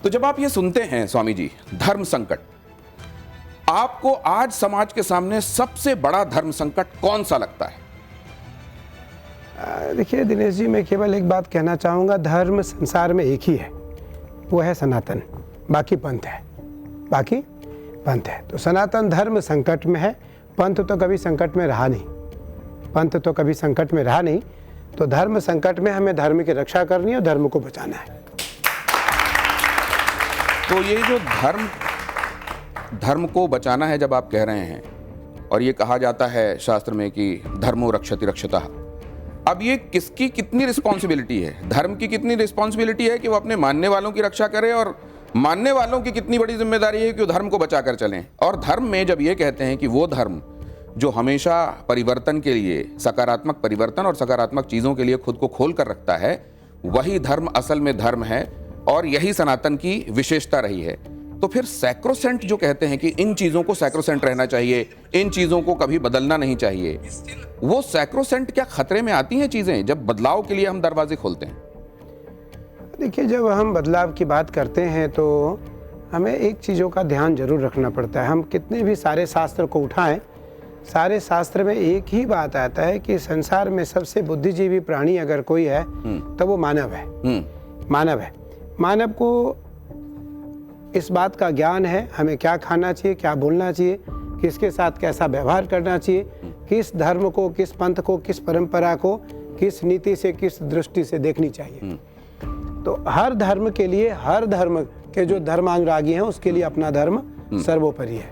तो जब आप ये सुनते हैं स्वामी जी धर्म संकट, आपको आज समाज के सामने सबसे बड़ा धर्म संकट कौन सा लगता है? देखिए दिनेश जी, मैं केवल एक बात कहना चाहूँगा, धर्म संसार में एक ही है, वो है सनातन, बाकी पंथ है, बाकी पंथ है। तो सनातन धर्म संकट में है, पंथ तो कभी संकट में रहा नहीं, पंथ तो कभी संकट में रहा नहीं। तो धर्म संकट में हमें धर्म की रक्षा करनी है और धर्म को बचाना है। तो ये जो धर्म को बचाना है जब आप कह रहे हैं, और ये कहा जाता है शास्त्र में कि धर्मो रक्षति रक्षतः, अब ये किसकी कितनी रिस्पॉन्सिबिलिटी है? धर्म की कितनी रिस्पॉन्सिबिलिटी है कि वो अपने मानने वालों की रक्षा करे, और मानने वालों की कितनी बड़ी जिम्मेदारी है कि वो धर्म को बचा कर चलें? और धर्म में जब ये कहते हैं कि वो धर्म जो हमेशा परिवर्तन के लिए, सकारात्मक परिवर्तन और सकारात्मक चीज़ों के लिए खुद को खोल कर रखता है, वही धर्म असल में धर्म है और यही सनातन की विशेषता रही है। तो फिर सैक्रोसेंट जो कहते हैं कि इन चीज़ों को सैक्रोसेंट रहना चाहिए, इन चीज़ों को कभी बदलना नहीं चाहिए, वो सैक्रोसेंट क्या खतरे में आती हैं चीज़ें जब बदलाव के लिए हम दरवाजे खोलते हैं? देखिए, जब हम बदलाव की बात करते हैं तो हमें एक चीज़ों का ध्यान जरूर रखना पड़ता है। हम कितने भी सारे शास्त्र को उठाएं, सारे शास्त्र में एक ही बात आता है कि संसार में सबसे बुद्धिजीवी प्राणी अगर कोई है तो वो मानव है। मानव है। मानव को इस बात का ज्ञान है, हमें क्या खाना चाहिए, क्या बोलना चाहिए, किसके साथ कैसा व्यवहार करना चाहिए, किस धर्म को, किस पंथ को, किस परंपरा को, किस नीति से, किस दृष्टि से देखनी चाहिए। तो हर धर्म के लिए, हर धर्म के जो धर्मानुरागी हैं उसके लिए अपना धर्म सर्वोपरि है।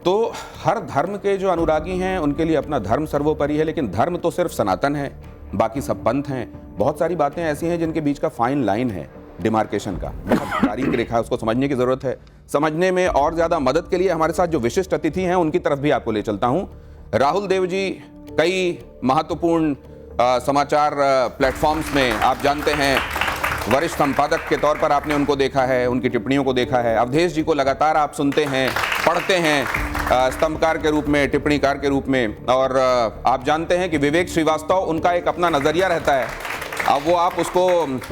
तो हर धर्म के जो अनुरागी हैं उनके लिए अपना धर्म सर्वोपरि है, लेकिन धर्म तो सिर्फ सनातन है, बाकी सब पंथ हैं। बहुत सारी बातें ऐसी हैं जिनके बीच का फाइन लाइन है, डिमार्केशन का, बहुत बारीक रेखा, उसको समझने की जरूरत है। समझने में और ज्यादा मदद के लिए हमारे साथ जो विशिष्ट अतिथि हैं उनकी तरफ भी आपको ले चलता हूं। राहुल देव जी कई महत्वपूर्ण समाचार प्लेटफॉर्म्स में आप जानते हैं वरिष्ठ संपादक के तौर पर आपने उनको देखा है, उनकी टिप्पणियों को देखा है। अवधेश जी को लगातार आप सुनते हैं, पढ़ते हैं, स्तंभकार के रूप में, टिप्पणीकार के रूप में, और आप जानते हैं कि विवेक श्रीवास्तव, उनका एक अपना नजरिया रहता है। अब वो आप उसको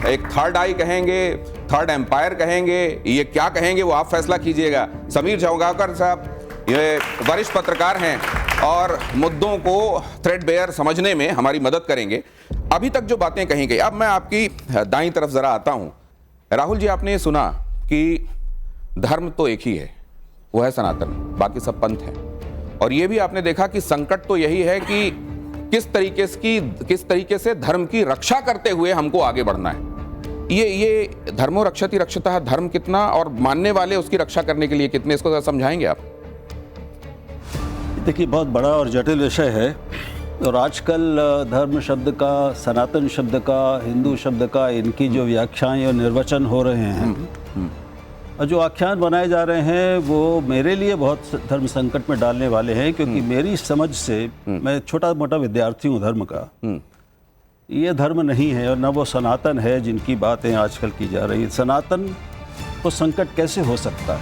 एक थर्ड आई कहेंगे, थर्ड एम्पायर कहेंगे, ये क्या कहेंगे वो आप फैसला कीजिएगा। समीर चौगावकर साहब ये वरिष्ठ पत्रकार हैं और मुद्दों को थ्रेडबेयर समझने में हमारी मदद करेंगे। अभी तक जो बातें कही गई, अब मैं आपकी दाईं तरफ जरा आता हूं। राहुल जी, आपने ये सुना कि धर्म तो एक ही है, वो है सनातन, बाकी सब पंथ हैं, और ये भी आपने देखा कि संकट तो यही है कि किस तरीके से धर्म की रक्षा करते हुए हमको आगे बढ़ना है। ये धर्मो रक्षति रक्षतः, धर्म कितना और मानने वाले उसकी रक्षा करने के लिए कितने, इसको जरा समझाएंगे आप? देखिए, बहुत बड़ा और जटिल विषय है, और आजकल धर्म शब्द का, सनातन शब्द का, हिंदू शब्द का, इनकी जो व्याख्याएं और निर्वचन हो रहे हैं और जो आख्यान बनाए जा रहे हैं वो मेरे लिए बहुत धर्म संकट में डालने वाले हैं, क्योंकि मेरी समझ से, मैं छोटा मोटा विद्यार्थी हूँ धर्म का, ये धर्म नहीं है और न वो सनातन है जिनकी बातें आजकल की जा रही है। सनातन को संकट कैसे हो सकता है?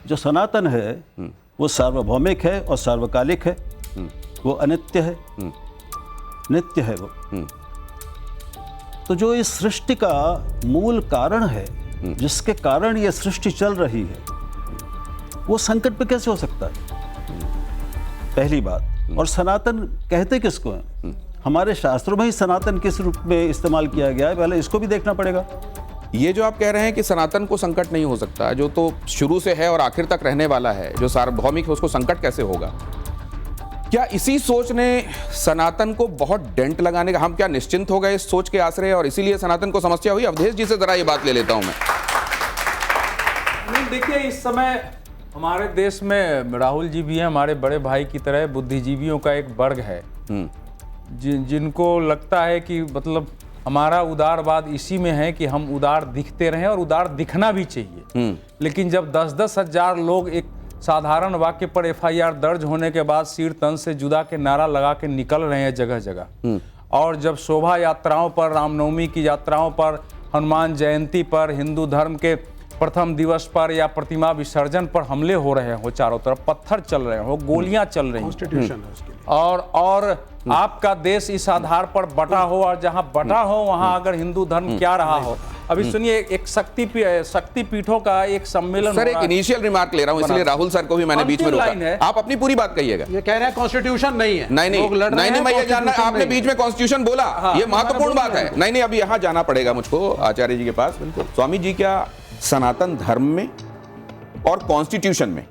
जो सनातन है वो सार्वभौमिक है और सार्वकालिक है, वो अनित्य है, नित्य है वो। तो जो इस सृष्टि का मूल कारण है, जिसके कारण ये सृष्टि चल रही है, वो संकट पे कैसे हो सकता है? पहली बात। और सनातन कहते किसको हैं? हमारे शास्त्रों में ही सनातन किस रूप में इस्तेमाल किया गया है, पहले इसको भी देखना पड़ेगा। ये जो आप कह रहे हैं कि सनातन को संकट नहीं हो सकता, जो तो शुरू से है और आखिर तक रहने वाला है, जो सार्वभौमिक है, उसको संकट कैसे होगा? क्या इसी सोच ने सनातन को बहुत डेंट लगाने का, हम क्या निश्चिंत हो गए इस सोच के आश्रय और इसीलिए सनातन को समस्या हुई? अवधेश जी से जरा ये बात ले लेता हूं मैं। नहीं, देखिए, इस समय हमारे देश में राहुल जी भी हैं, हमारे बड़े भाई की तरह बुद्धिजीवियों का एक वर्ग है जिनको लगता है कि मतलब हमारा उदारवाद इसी में है कि हम उदार दिखते रहें और उदार दिखना भी चाहिए। लेकिन जब 10-10 हजार लोग एक साधारण वाक्य पर FIR दर्ज होने के बाद सिर तन से जुदा के नारा लगा के निकल रहे हैं जगह जगह, और जब शोभा यात्राओं पर, रामनवमी की यात्राओं पर, हनुमान जयंती पर, हिंदू धर्म के प्रथम दिवस पर या प्रतिमा विसर्जन पर हमले हो रहे हो, चारों तरफ पत्थर चल रहे हो, गोलियां चल रही कॉन्स्टिट्यूशन है उसके लिए। और आपका देश इस आधार पर बटा हो, और जहां बटा हो वहां अगर हिंदू धर्म क्या रहा हो। अभी सुनिए, एक शक्ति पीठों का एक सम्मेलन सर, एक इनिशियल रिमार्क ले रहा हूं, इसलिए राहुल सर को भी मैंने बीच में अंतिम लाइन रोका। है। आप अपनी पूरी बात कहिएगा। ये कह रहे हैं कॉन्स्टिट्यूशन नहीं है। नहीं लोग लड़ रहे हैं, मैं ये जानना, constitution आपने नहीं। बीच में कॉन्स्टिट्यूशन बोला, ये महत्वपूर्ण बात है। नहीं, अभी यहाँ जाना पड़ेगा मुझको आचार्य जी के पास। स्वामी जी, क्या सनातन धर्म में और कॉन्स्टिट्यूशन में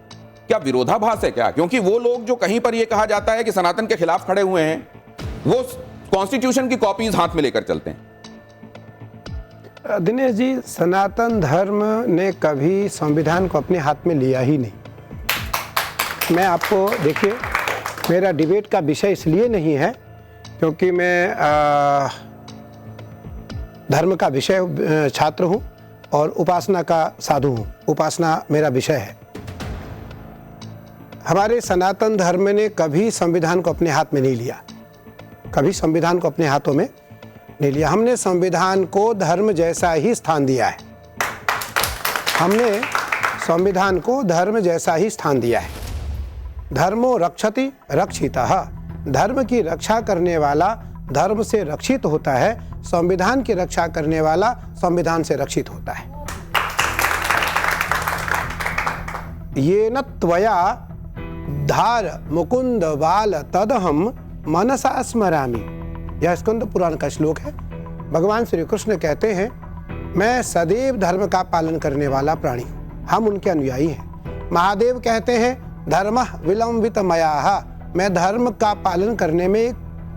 क्या विरोधाभास है क्या? क्योंकि वो लोग जो कहीं पर ये कहा जाता है कि सनातन के खिलाफ खड़े हुए हैं, वो कॉन्स्टिट्यूशन की कॉपीज हाथ में लेकर चलते हैं। दिनेश जी, सनातन धर्म ने कभी संविधान को अपने हाथ में लिया ही नहीं। मैं आपको, देखिए, मेरा डिबेट का विषय इसलिए नहीं है क्योंकि मैं धर्म का विषय छात्र हूँ और उपासना का साधु हूँ। उपासना मेरा विषय है। हमारे सनातन धर्म ने कभी संविधान को अपने हाथ में नहीं लिया, कभी संविधान को अपने हाथों में नहीं लिया। हमने संविधान को धर्म जैसा ही स्थान दिया है। हमने संविधान को धर्म जैसा ही स्थान दिया है। धर्मो रक्षति रक्षितः, धर्म की रक्षा करने वाला धर्म से रक्षित होता है, संविधान की रक्षा करने वाला संविधान से रक्षित होता है। ये न त्वया धार मुकुंद बाल तदहम मनसा स्मरामि, यह स्कंद पुराण का श्लोक है। भगवान श्री कृष्ण कहते हैं, मैं सदैव धर्म का पालन करने वाला प्राणी हूँ, हम उनके अनुयायी हैं। महादेव कहते हैं, धर्मः विलंबित मयाः, मैं धर्म का पालन करने में एक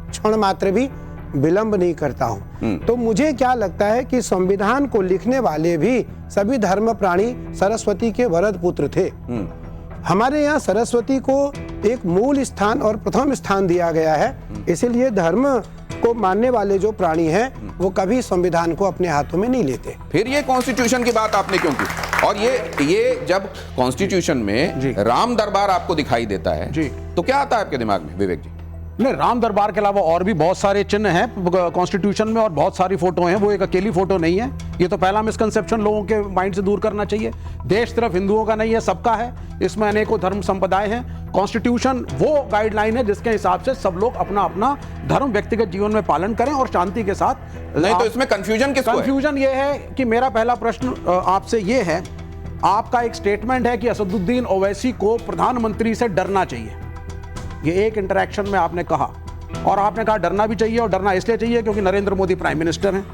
क्षण मात्र भी विलंब नहीं करता हूँ। तो मुझे क्या लगता है कि संविधान को लिखने वाले भी सभी धर्म प्राणी सरस्वती के वरद पुत्र थे। हमारे यहाँ सरस्वती को एक मूल स्थान और प्रथम स्थान दिया गया है, इसीलिए धर्म को मानने वाले जो प्राणी हैं वो कभी संविधान को अपने हाथों में नहीं लेते। फिर ये कॉन्स्टिट्यूशन की बात आपने क्यों की? और ये जब कॉन्स्टिट्यूशन में राम दरबार आपको दिखाई देता है जी, तो क्या आता है आपके दिमाग में, विवेक जी? नहीं, राम दरबार के अलावा और भी बहुत सारे चिन्ह हैं कॉन्स्टिट्यूशन में और बहुत सारी फोटो हैं, वो एक अकेली फोटो नहीं है। ये तो पहला मिसकंसेप्शन लोगों के माइंड से दूर करना चाहिए। देश सिर्फ हिंदुओं का नहीं है, सबका है, इसमें अनेकों धर्म संप्रदाय हैं। कॉन्स्टिट्यूशन वो गाइडलाइन है जिसके हिसाब से सब लोग अपना अपना धर्म व्यक्तिगत जीवन में पालन करें और शांति के साथ। नहीं तो इसमें कंफ्यूजन किसको है? कंफ्यूजन ये है कि मेरा पहला प्रश्न आपसे ये है, आपका एक स्टेटमेंट है कि असदुद्दीन ओवैसी को प्रधानमंत्री से डरना चाहिए, ये एक इंटरैक्शन में आपने कहा, और आपने कहा डरना भी चाहिए, और डरना इसलिए चाहिए क्योंकि नरेंद्र मोदी प्राइम मिनिस्टर हैं।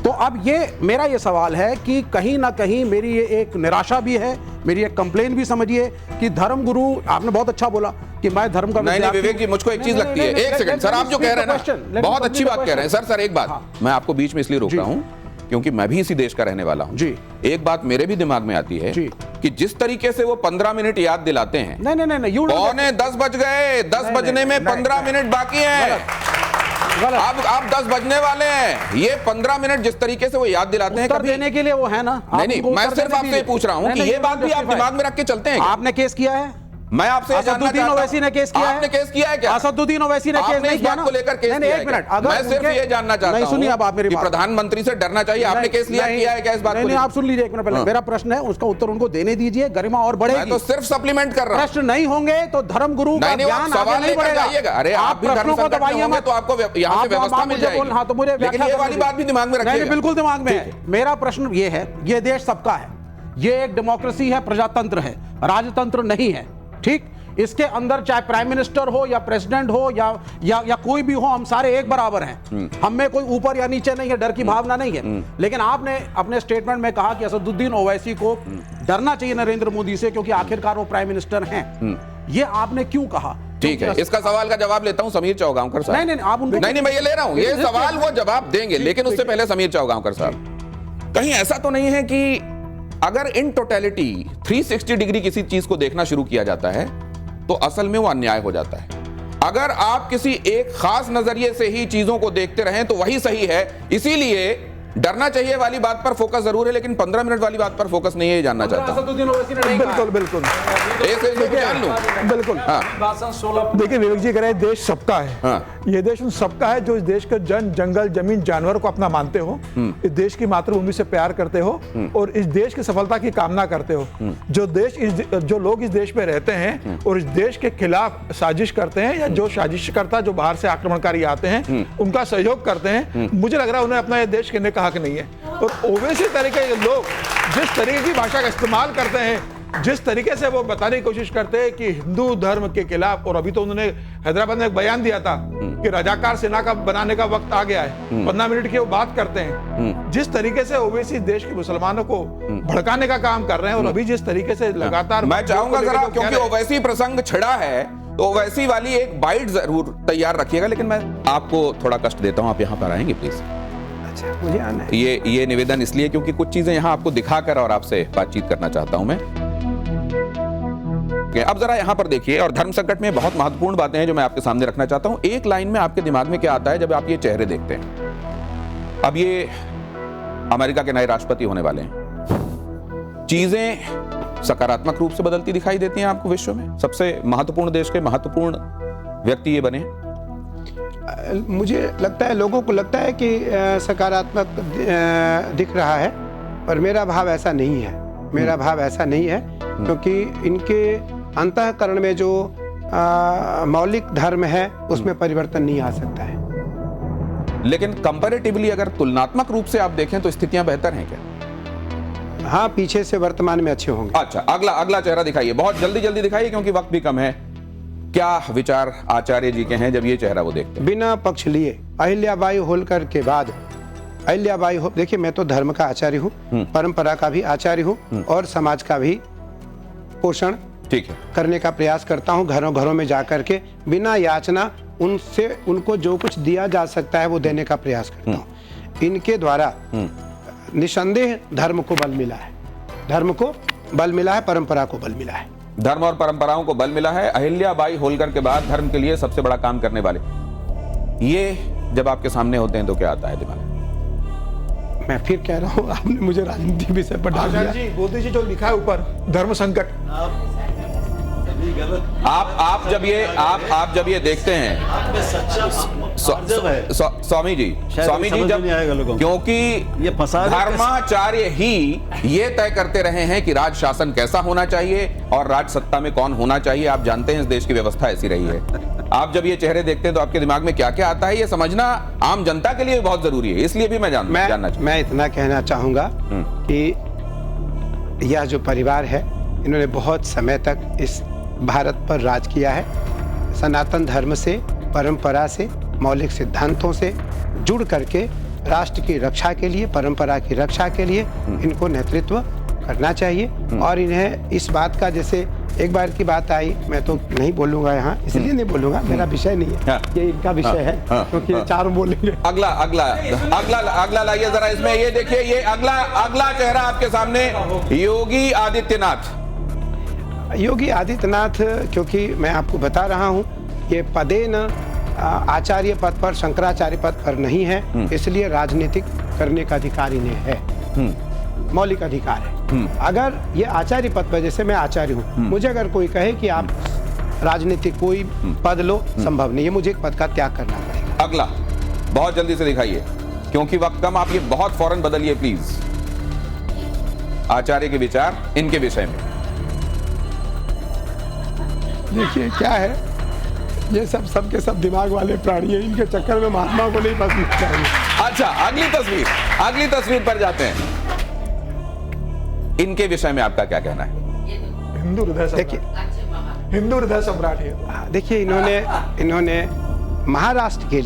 तो अब ये मेरा ये सवाल है कि कहीं ना कहीं मेरी ये एक निराशा भी है, मेरी एक कंप्लेन भी समझिए कि धर्म गुरु, आपने बहुत अच्छा बोला कि मैं धर्म का नहीं विवेक जी, मुझको एक चीज लगती है, एक सेकंड सर, आप जो कह रहे हैं ना बहुत अच्छी बात कह रहे हैं सर। एक बात मैं आपको बीच में इसलिए रोक रहा हूँ क्योंकि मैं भी इसी देश का रहने वाला हूं जी। एक बात मेरे भी दिमाग में आती है कि जिस तरीके से वो 15 मिनट याद दिलाते हैं, नहीं, पौने 10 बज गए, 10 बजने में 15 मिनट बाकी हैं, अब 10 बजने वाले हैं, ये 15 मिनट जिस तरीके से वो याद दिलाते हैं, कभी देने के लिए वो है ना। नहीं, मैं सिर्फ आपसे पूछ रहा हूं कि ये बात भी आप दिमाग में रख के चलते हैं। आपने केस किया है? मैं आपसे असदुद्दीन ओवैसी ने केस किया है? आपने केस किया है क्या? असदुद्दीन ओवैसी ने केस नहीं किया ना? को लेकर केस किया है? एक मिनट, मैं सिर्फ ये जानना चाहता हूं, सुनिए अब आप मेरी कि बात, प्रधानमंत्री से डरना चाहिए, आपने केस किया है क्या इस बात को? नहीं, आप सुन लीजिए एक मिनट पहले, मेरा प्रश्न है उसका उत्तर उनको देने दीजिए, गरिमा और बढ़ेगी। मैं तो सिर्फ सप्लीमेंट कर रहा हूं। प्रश्न नहीं होंगे तो धर्म गुरु का ज्ञान आगे नहीं बढ़ेगा। अरे आप भी धर्म संकट में होंगे तो आपको यहाँ से व्यवस्था मिल जाएगी। हाँ, तो मुझे लेकिन ये वाली बात भी दिमाग में रखिएगा। बिल्कुल दिमाग में है। मेरा प्रश्न ये है, ये देश सबका है, ये एक डेमोक्रेसी है, प्रजातंत्र है, राजतंत्र नहीं है, ठीक? इसके अंदर चाहे प्राइम मिनिस्टर हो या प्रेसिडेंट हो या कोई भी हो, हम सारे एक बराबर हैं। हम में कोई ऊपर या नीचे नहीं है, डर की भावना नहीं है। लेकिन आपने अपने स्टेटमेंट में कहा कि असदुद्दीन ओवैसी को डरना चाहिए नरेंद्र मोदी से क्योंकि आखिरकार वो प्राइम मिनिस्टर हैं। ये आपने क्यों कहा? ठीक है, इसका सवाल का जवाब लेता हूं समीर चौगांवकर साहब। नहीं, आप उनको नहीं, मैं ये ले रहा हूं, ये सवाल वो जवाब देंगे, लेकिन उससे पहले समीर चौगांवकर साहब, कहीं ऐसा तो नहीं है कि अगर इन टोटलिटी 360 डिग्री किसी चीज को देखना शुरू किया जाता है तो असल में वो अन्याय हो जाता है? अगर आप किसी एक खास नजरिए से ही चीजों को देखते रहें तो वही सही है, इसीलिए डरना चाहिए वाली बात पर फोकस जरूर है, लेकिन 15 मिनट वाली बात पर फोकस नहीं है, ये जानना चाहता हूं। असदुद्दीन ओवैसी ने नहीं कहा। बिल्कुल बिल्कुल एक एक जान लूं। बिल्कुल। देखिए विवेक जी कह रहे हैं देश सबका है। हाँ। ये देश उन सबका है जो इस देश के जंगल जमीन जानवर को अपना मानते हो, इस देश की मातृभूमि से प्यार करते हो और इस देश की सफलता की कामना करते हो। जो लोग इस देश में रहते हैं और इस देश के खिलाफ साजिश करते हैं या जो साजिशकर्ता जो बाहर से आक्रमणकारी आते हैं उनका सहयोग करते हैं, मुझे लग रहा है उन्हें अपना ये देश कहने का हक नहीं है। और ओवैसी तरीके के लोग जिस तरीके की भाषा का इस्तेमाल करते हैं, जिस तरीके से वो बताने की कोशिश करते हैं कि हिंदू धर्म के खिलाफ, और अभी तो उन्होंने हैदराबाद में एक बयान दिया था कि रजाकार सेना का बनाने का वक्त आ गया है, 15 मिनट की वो बात करते हैं। जिस तरीके से ओवैसी देश के मुसलमानों को भड़काने का काम कर रहे हैं और अभी जिस तरीके से लगातार मैं चाहूंगा जरा, क्योंकि ओवैसी प्रसंग छिड़ा है तो ओवैसी वाली एक बाइट जरूर तैयार रखिएगा, लेकिन मैं आपको थोड़ा कष्ट देता हूं, आप यहां पर आएंगे प्लीज। अच्छा, मुझे आना है। ये निवेदन इसलिए क्योंकि कुछ चीजें यहां आपको दिखाकर और आपसे बातचीत करना चाहता हूं मैं। अब जरा यहां पर देखिए, और धर्म संकट में बहुत महत्वपूर्ण बातें हैं जो मैं आपके सामने रखना चाहता हूं। एक लाइन में आपके दिमाग में क्या आता है जब आप ये चेहरे देखते हैं? अब ये अमेरिका के नए राष्ट्रपति होने वाले हैं, चीजें सकारात्मक रूप से बदलती दिखाई देती हैं आपको विश्व में? सबसे महत्वपूर्ण देश के महत्वपूर्ण व्यक्ति ये बने हैं। मुझे लगता है, लोगों को लगता है कि सकारात्मक दिख रहा है, पर मेरा भाव ऐसा नहीं है। मेरा भाव ऐसा नहीं है क्योंकि इनके अंतःकरण में जो मौलिक धर्म है उसमें परिवर्तन नहीं आ सकता है। लेकिन कंपैरेटिवली अगर तुलनात्मक रूप से आप देखें तो स्थितियां बेहतर हैं क्या? हाँ, पीछे से वर्तमान में अच्छे होंगे। अच्छा, अगला चेहरा दिखाइए, बहुत जल्दी दिखाइए क्योंकि वक्त भी कम है। क्या विचार आचार्य जी के हैं जब ये चेहरा वो देखते हैं? बिना पक्ष लिए अहिल्याबाई होलकर के बाद देखिए, मैं तो धर्म का आचार्य हूँ, परंपरा का भी आचार्य हूँ और समाज का भी पोषण ठीक है करने का प्रयास करता हूँ। घरों घरों में जाकर के बिना याचना उनको जो कुछ दिया जा सकता है वो देने का प्रयास करता हूँ। इनके द्वारा निसंदेह धर्म को बल मिला है, परंपरा को बल मिला है। धर्म और परंपराओं को बल मिला है। अहिल्याबाई होलकर के बाद धर्म के लिए सबसे बड़ा काम करने वाले, ये जब आपके सामने होते हैं तो क्या आता है दिमाग में? मैं फिर कह रहा हूँ, आपने मुझे राजनीति विषय पर डाल दिया। जी मोदी जी जो लिखा है ऊपर धर्म संकट, आप जब ये देखते हैं स्वामी जी जब, क्योंकि ये धर्माचार्य ही ये तय करते रहे हैं कि राज शासन कैसा होना चाहिए और राज सत्ता में कौन होना चाहिए। आप जानते हैं इस देश की व्यवस्था ऐसी रही है। आप जब ये चेहरे देखते हैं तो आपके दिमाग में क्या क्या आता है, ये समझना आम जनता के लिए बहुत जरूरी है। इसलिए भी मैं जानना चाहूंगा। मैं इतना कहना चाहूंगा कि यह जो परिवार है, इन्होंने बहुत समय तक इस भारत पर राज किया है। सनातन धर्म से, परंपरा से, मौलिक सिद्धांतों से जुड़ करके राष्ट्र की रक्षा के लिए, परंपरा की रक्षा के लिए इनको नेतृत्व करना चाहिए। और इन्हें इस बात का, जैसे एक बार की बात आई, मैं तो नहीं बोलूंगा यहाँ, इसलिए नहीं बोलूंगा, मेरा विषय नहीं है, ये इनका विषय है, क्योंकि चारों बोलेंगे। अगला लाइए जरा इसमें, ये देखिए, ये अगला चेहरा आपके सामने, योगी आदित्यनाथ। क्योंकि मैं आपको बता रहा हूँ, ये पदे न आचार्य पद पर, शंकराचार्य पद पर नहीं है, इसलिए राजनीतिक करने का अधिकार इन्हें है, मौलिक अधिकार है। अगर ये आचार्य पद पर, जैसे मैं आचार्य हूँ, मुझे अगर कोई कहे कि आप राजनीतिक कोई पद लो, संभव नहीं है, मुझे एक पद का त्याग करना पड़ेगा। अगला बहुत जल्दी से दिखाइए क्योंकि वक्त कम, आप ये बहुत फौरन बदलिए प्लीज। आचार्य के विचार इनके विषय में देखिए क्या है, ये सब के सब दिमाग वाले प्राणी हैं, इनके चक्कर में महात्मा को नहीं फंसना चाहिए। अच्छा, अगली तस्वीर पर जाते हैं। इनके विषय में आपका क्या कहना है? हिंदू हृदय सम्राट है। देखिए, इन्होंने महाराष्ट्र के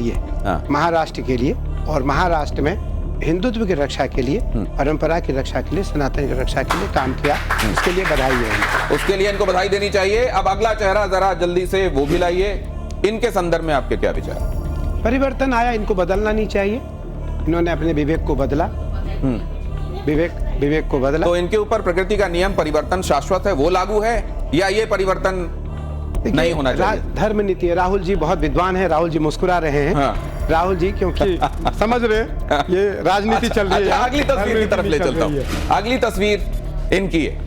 लिए और महाराष्ट्र में हिंदुत्व की रक्षा के लिए, परंपरा की रक्षा के लिए, सनातन की रक्षा के लिए काम किया। उसके लिए बधाई है, उसके लिए इनको बधाई देनी चाहिए। अब अगला चेहरा जरा जल्दी से वो भी लाइए। इनके संदर्भ में आपके क्या विचार? परिवर्तन आया, इनको बदलना नहीं चाहिए। इन्होंने अपने विवेक को बदला, विवेक को बदला। तो इनके ऊपर प्रकृति का नियम परिवर्तन शाश्वत है, वो लागू है या ये परिवर्तन नहीं होना चाहिए? धर्म नीति है। राहुल जी बहुत विद्वान है, राहुल जी मुस्कुरा रहे हैं। राहुल जी, क्योंकि समझ रहे हैं, ये राजनीति चल रही है। अच्छा, अगली तस्वीर की तरफ ले चलता हूं। अगली तस्वीर इनकी है।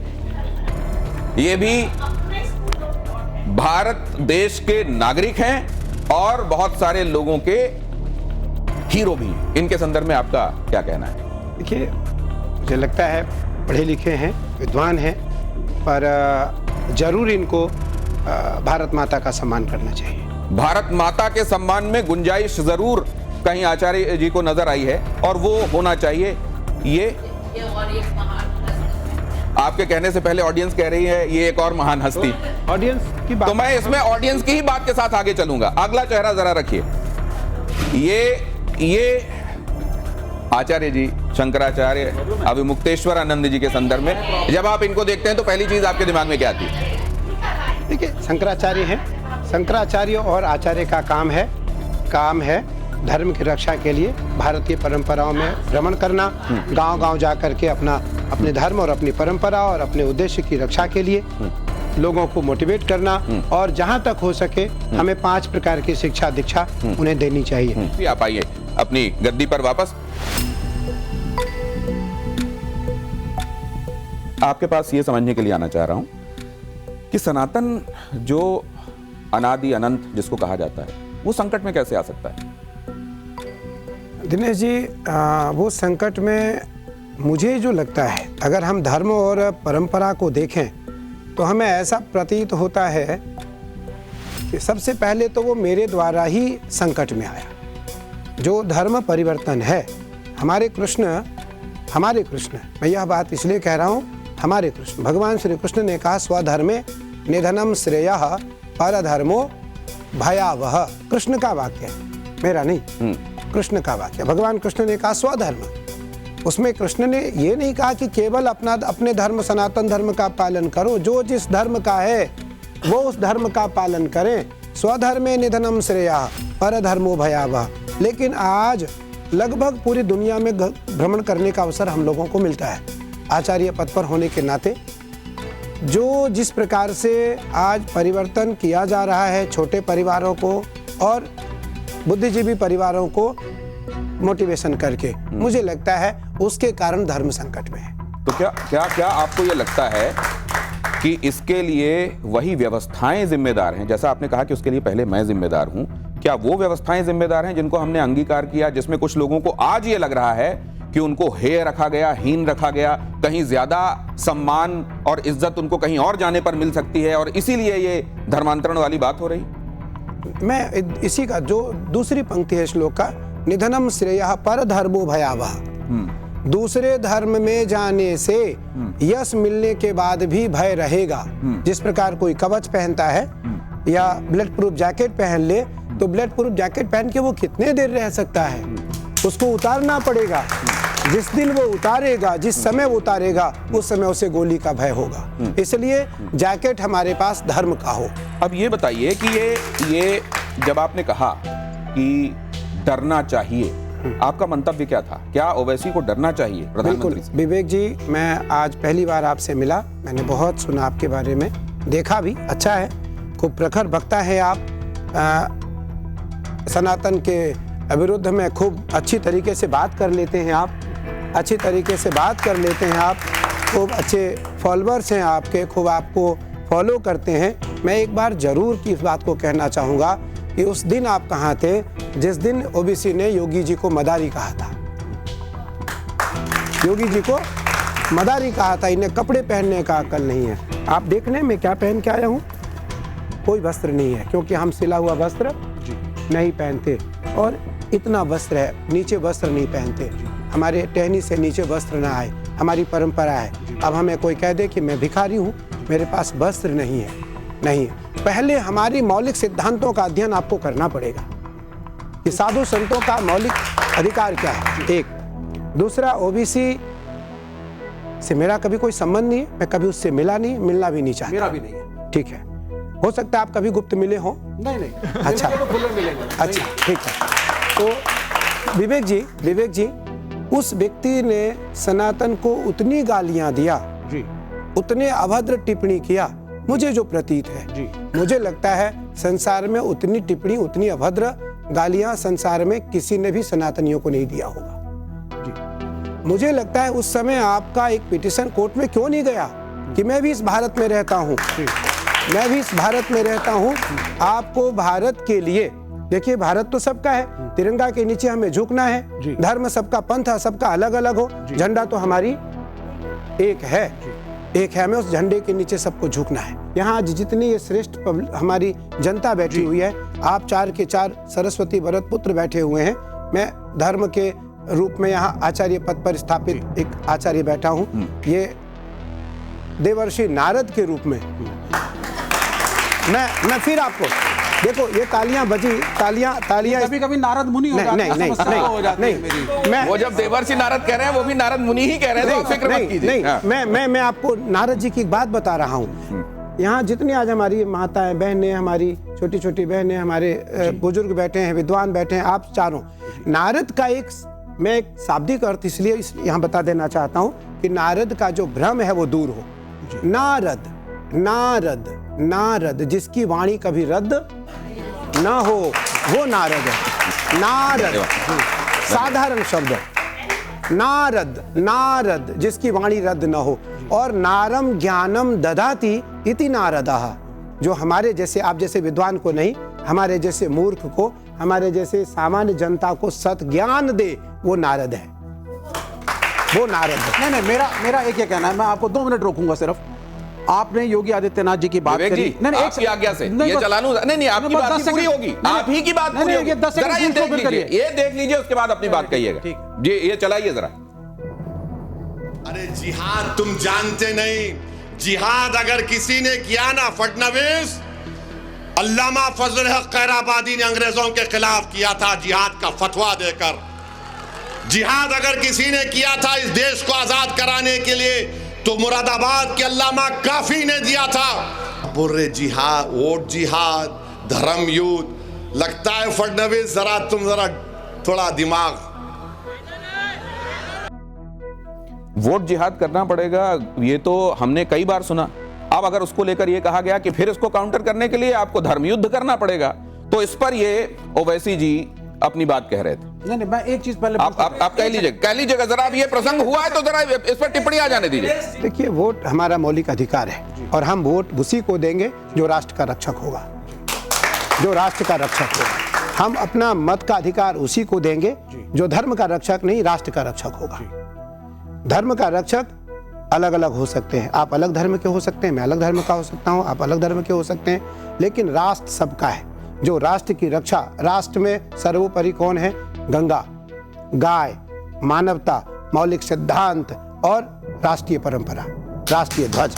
ये भी भारत देश के नागरिक हैं और बहुत सारे लोगों के हीरो भी। इनके संदर्भ में आपका क्या कहना है? देखिए, मुझे लगता है पढ़े लिखे हैं, विद्वान हैं, पर जरूर इनको भारत माता का सम्मान करना चाहिए। भारत माता के सम्मान में गुंजाइश जरूर कहीं आचार्य जी को नजर आई है और वो होना चाहिए। ये आपके कहने से पहले ऑडियंस कह रही है ये एक और महान हस्ती। ऑडियंस की बात, तो मैं इसमें ऑडियंस की ही बात के साथ आगे चलूंगा। अगला चेहरा जरा रखिए। ये आचार्य जी, शंकराचार्य अभिमुक्तेश्वर आनंद जी के संदर्भ में जब आप इनको देखते हैं तो पहली चीज आपके दिमाग में क्या आती है? देखिए, शंकराचार्य हैं। शंकराचार्य और आचार्य का काम है धर्म की रक्षा के लिए भारतीय परंपराओं में भ्रमण करना, गांव-गांव जा करके अपने धर्म और अपनी परंपरा और अपने उद्देश्य की रक्षा के लिए लोगों को मोटिवेट करना, और जहां तक हो सके हमें 5 प्रकार की शिक्षा दीक्षा उन्हें देनी चाहिए। आप आइए अपनी गद्दी पर वापस। आपके पास ये समझने के लिए आना चाह रहा हूं कि सनातन जो अनादि अनंत जिसको कहा जाता है वो संकट में कैसे आ सकता है? दिनेश जी, वो संकट में मुझे जो लगता है, अगर हम धर्म और परंपरा को देखें तो हमें ऐसा प्रतीत होता है कि सबसे पहले तो वो मेरे द्वारा ही संकट में आया। जो धर्म परिवर्तन है, हमारे कृष्ण, मैं यह बात इसलिए कह रहा हूँ, हमारे कृष्ण भगवान श्री कृष्ण ने कहा स्वधर्मे निधनम श्रेयः परधर्मो भयावह। कृष्ण का वाक्य है, मेरा नहीं, कृष्ण का वाक्य। भगवान कृष्ण ने कहा स्वधर्म। उसमें कृष्ण ने ये नहीं कहा कि केवल अपने धर्म सनातन धर्म का पालन करो, जो जिस धर्म का है वो उस धर्म का पालन करें। स्वधर्मे निधनम श्रेयः परधर्मो भयावह। लेकिन आज लगभग पूरी दुनिया में भ्रमण करने का अवसर हम लोगों को मिलता है। आचार्य पद पर होने के नाते जो जिस प्रकार से आज परिवर्तन किया जा रहा है, छोटे परिवारों को और बुद्धिजीवी परिवारों को मोटिवेशन करके, मुझे लगता है उसके कारण धर्म संकट में है। तो क्या आपको ये लगता है कि इसके लिए वही व्यवस्थाएं जिम्मेदार हैं? जैसा आपने कहा कि उसके लिए पहले मैं जिम्मेदार हूं, क्या वो व्यवस्थाएं जिम्मेदार हैं जिनको हमने अंगीकार किया, जिसमें कुछ लोगों को आज ये लग रहा है कि उनको हेय रखा गया, हीन रखा गया, कहीं ज्यादा सम्मान और इज्जत उनको कहीं और जाने पर मिल सकती है और इसीलिए ये धर्मांतरण वाली बात हो रही? मैं इसी का जो दूसरी पंक्ति है श्लोक का, निधनम श्रेयः परधर्मो भयावह। दूसरे धर्म में जाने से यश मिलने के बाद भी भय रहेगा। जिस प्रकार कोई कवच पहनता है या ब्लड प्रूफ जैकेट पहन ले, तो ब्लड प्रूफ जैकेट पहन के वो कितने देर रह सकता है, उसको उतारना पड़ेगा। जिस दिन वो उतारेगा, जिस समय वो उतारेगा, उस समय उसे गोली का भय होगा। इसलिए जैकेट हमारे पास धर्म का हो। अब ये बताइए कि ये जब आपने कहा कि डरना चाहिए, आपका मंतव्य क्या था? क्या ओवैसी को डरना चाहिए प्रधानमंत्री से? विवेक जी, मैं आज पहली बार आपसे मिला, मैंने बहुत सुना आपके बारे में, देखा भी, अच्छा है, खूब प्रखर वक्ता है आप। सनातन के विरुद्ध में खूब अच्छी तरीके से बात कर लेते हैं आप, अच्छी तरीके से बात कर लेते हैं आप, खूब अच्छे फॉलोअर्स हैं आपके, खूब आपको फॉलो करते हैं। मैं एक बार जरूर की इस बात को कहना चाहूँगा कि उस दिन आप कहाँ थे जिस दिन ओबीसी ने योगी जी को मदारी कहा था। योगी जी को मदारी कहा था, इन्हें कपड़े पहनने का अकल नहीं है। आप देखने में क्या पहन के आया हूँ, कोई वस्त्र नहीं है, क्योंकि हम सिला हुआ वस्त्र नहीं पहनते और इतना वस्त्र है, नीचे वस्त्र नहीं पहनते। हमारे टहनी से नीचे वस्त्र ना आए, हमारी परंपरा है। अब हमें कोई कह दे कि मैं भिखारी हूँ, मेरे पास वस्त्र नहीं है, नहीं। पहले हमारी मौलिक सिद्धांतों का अध्ययन आपको करना पड़ेगा कि साधु संतों का मौलिक अधिकार क्या है, एक। दूसरा, ओबीसी से मेरा कभी कोई संबंध नहीं है, मैं कभी उससे मिला नहीं, मिलना भी नहीं चाहता। मेरा भी नहीं है। ठीक है, हो सकता है आप कभी गुप्त मिले हो। नहीं अच्छा, तो खुले मिलेंगे। अच्छा, ठीक है। तो विवेक जी, उस व्यक्ति ने सनातन को उतनी गालियां दिया जी, उतने अभद्र टिप्पणी किया, मुझे जो प्रतीत है जी, मुझे लगता है संसार में उतनी टिप्पणी, उतनी अभद्र गालियां संसार में किसी ने भी सनातनियों को नहीं दिया होगा। मुझे लगता है उस समय आपका एक पिटीशन कोर्ट में क्यों नहीं गया कि मैं भी इस भारत में रहता हूं, मैं भी इस भारत में रहता हूं। आपको भारत के लिए, देखिए भारत तो सबका है, तिरंगा के नीचे हमें झुकना है, धर्म सबका, पंथ सबका अलग अलग हो, झंडा तो हमारी एक है, हमें उस झंडे के नीचे सबको झुकना है। यहाँ आज जितनी ये श्रेष्ठ हमारी जनता बैठी हुई है, आप 4 के 4 सरस्वती भरत पुत्र बैठे हुए हैं, मैं धर्म के रूप में यहाँ आचार्य पद पर स्थापित एक आचार्य बैठा हूँ, ये देवर्षि नारद के रूप में मैं फिर आपको देखो, ये तालियां बजी, तालियां कभी नारद मुनि हो जाते हैं, समस्या हो जाती है मेरी। वो जब देवर्षि नारद कह रहे हैं वो भी नारद मुनि ही कह रहे थे, फिक्र मत कीजिए। मैं आपको नारद जी की एक बात बता रहा हूँ। यहाँ जितनी आज हमारी माताएं बहनें, हमारी छोटी छोटी बहनें, हमारे बुजुर्ग बैठे हैं, विद्वान बैठे हैं, आप चारों, नारद का मैं एक शाब्दिक अर्थ इसलिए यहाँ बता देना चाहता हूँ कि नारद का जो भ्रम है वो दूर हो। नारद नारद नारद, जिसकी वाणी कभी रद्द ना हो, वो नारद है। नारद साधारण शब्द, नारद नारद, जिसकी वाणी रद्द न हो। और नारम ज्ञानम ददाति इति नारदः, जो हमारे जैसे, आप जैसे विद्वान को नहीं, हमारे जैसे मूर्ख को, हमारे जैसे सामान्य जनता को सत ज्ञान दे, वो नारद है, वो नारद है। नहीं, मेरा एक कहना है, मैं आपको 2 मिनट रोकूंगा सिर्फ। आपने योगी आदित्यनाथ जी की बात करी, नहीं, आपकी आज्ञा से ये चलानू, नहीं, आपकी बात पूरी होगी, आप ही की बात पूरी होगी। जरा ये देख लीजिए, उसके बाद अपनी बात कहिएगा। ये चलाइए जरा। अरे जिहाद तुम जानते नहीं, जिहाद अगर किसी ने किया ना फडणवीस, अल्लामा फजल हक खैराबादी ने अंग्रेजों के खिलाफ किया था जिहाद का फतवा देकर। जिहाद अगर किसी ने किया था इस देश को आजाद कराने के लिए तो मुरादाबाद के अल्लामा काफी ने दिया था। बुर्रे जिहाद, वोट जिहाद, धर्म युद्ध, लगता है फडणवीस तुम जरा थोड़ा दिमाग। वोट जिहाद करना पड़ेगा, ये तो हमने कई बार सुना। अब अगर उसको लेकर ये कहा गया कि फिर इसको काउंटर करने के लिए आपको धर्म युद्ध करना पड़ेगा, तो इस पर ये ओवैसी जी अपनी बात कह रहे थे। नहीं, मैं एक चीज पहले आप कह लीजिएगा जरा, अब ये प्रसंग हुआ है तो जरा इस पर टिप्पणी आ जाने दीजिए। देखिए, वोट हमारा मौलिक अधिकार है और हम वोट उसी को देंगे जो राष्ट्र का रक्षक होगा, जो राष्ट्र का रक्षक होगा। हम अपना मत का अधिकार उसी को देंगे जो धर्म का रक्षक नहीं, राष्ट्र का रक्षक होगा। धर्म का रक्षक अलग अलग हो सकते हैं, आप अलग धर्म के हो सकते हैं, मैं अलग धर्म का हो सकता हूं, आप अलग धर्म के हो सकते हैं, लेकिन राष्ट्र सबका है। जो राष्ट्र की रक्षा, राष्ट्र में सर्वोपरि कौन है? गंगा, गाय, मानवता, मौलिक सिद्धांत और राष्ट्रीय परंपरा, राष्ट्रीय ध्वज।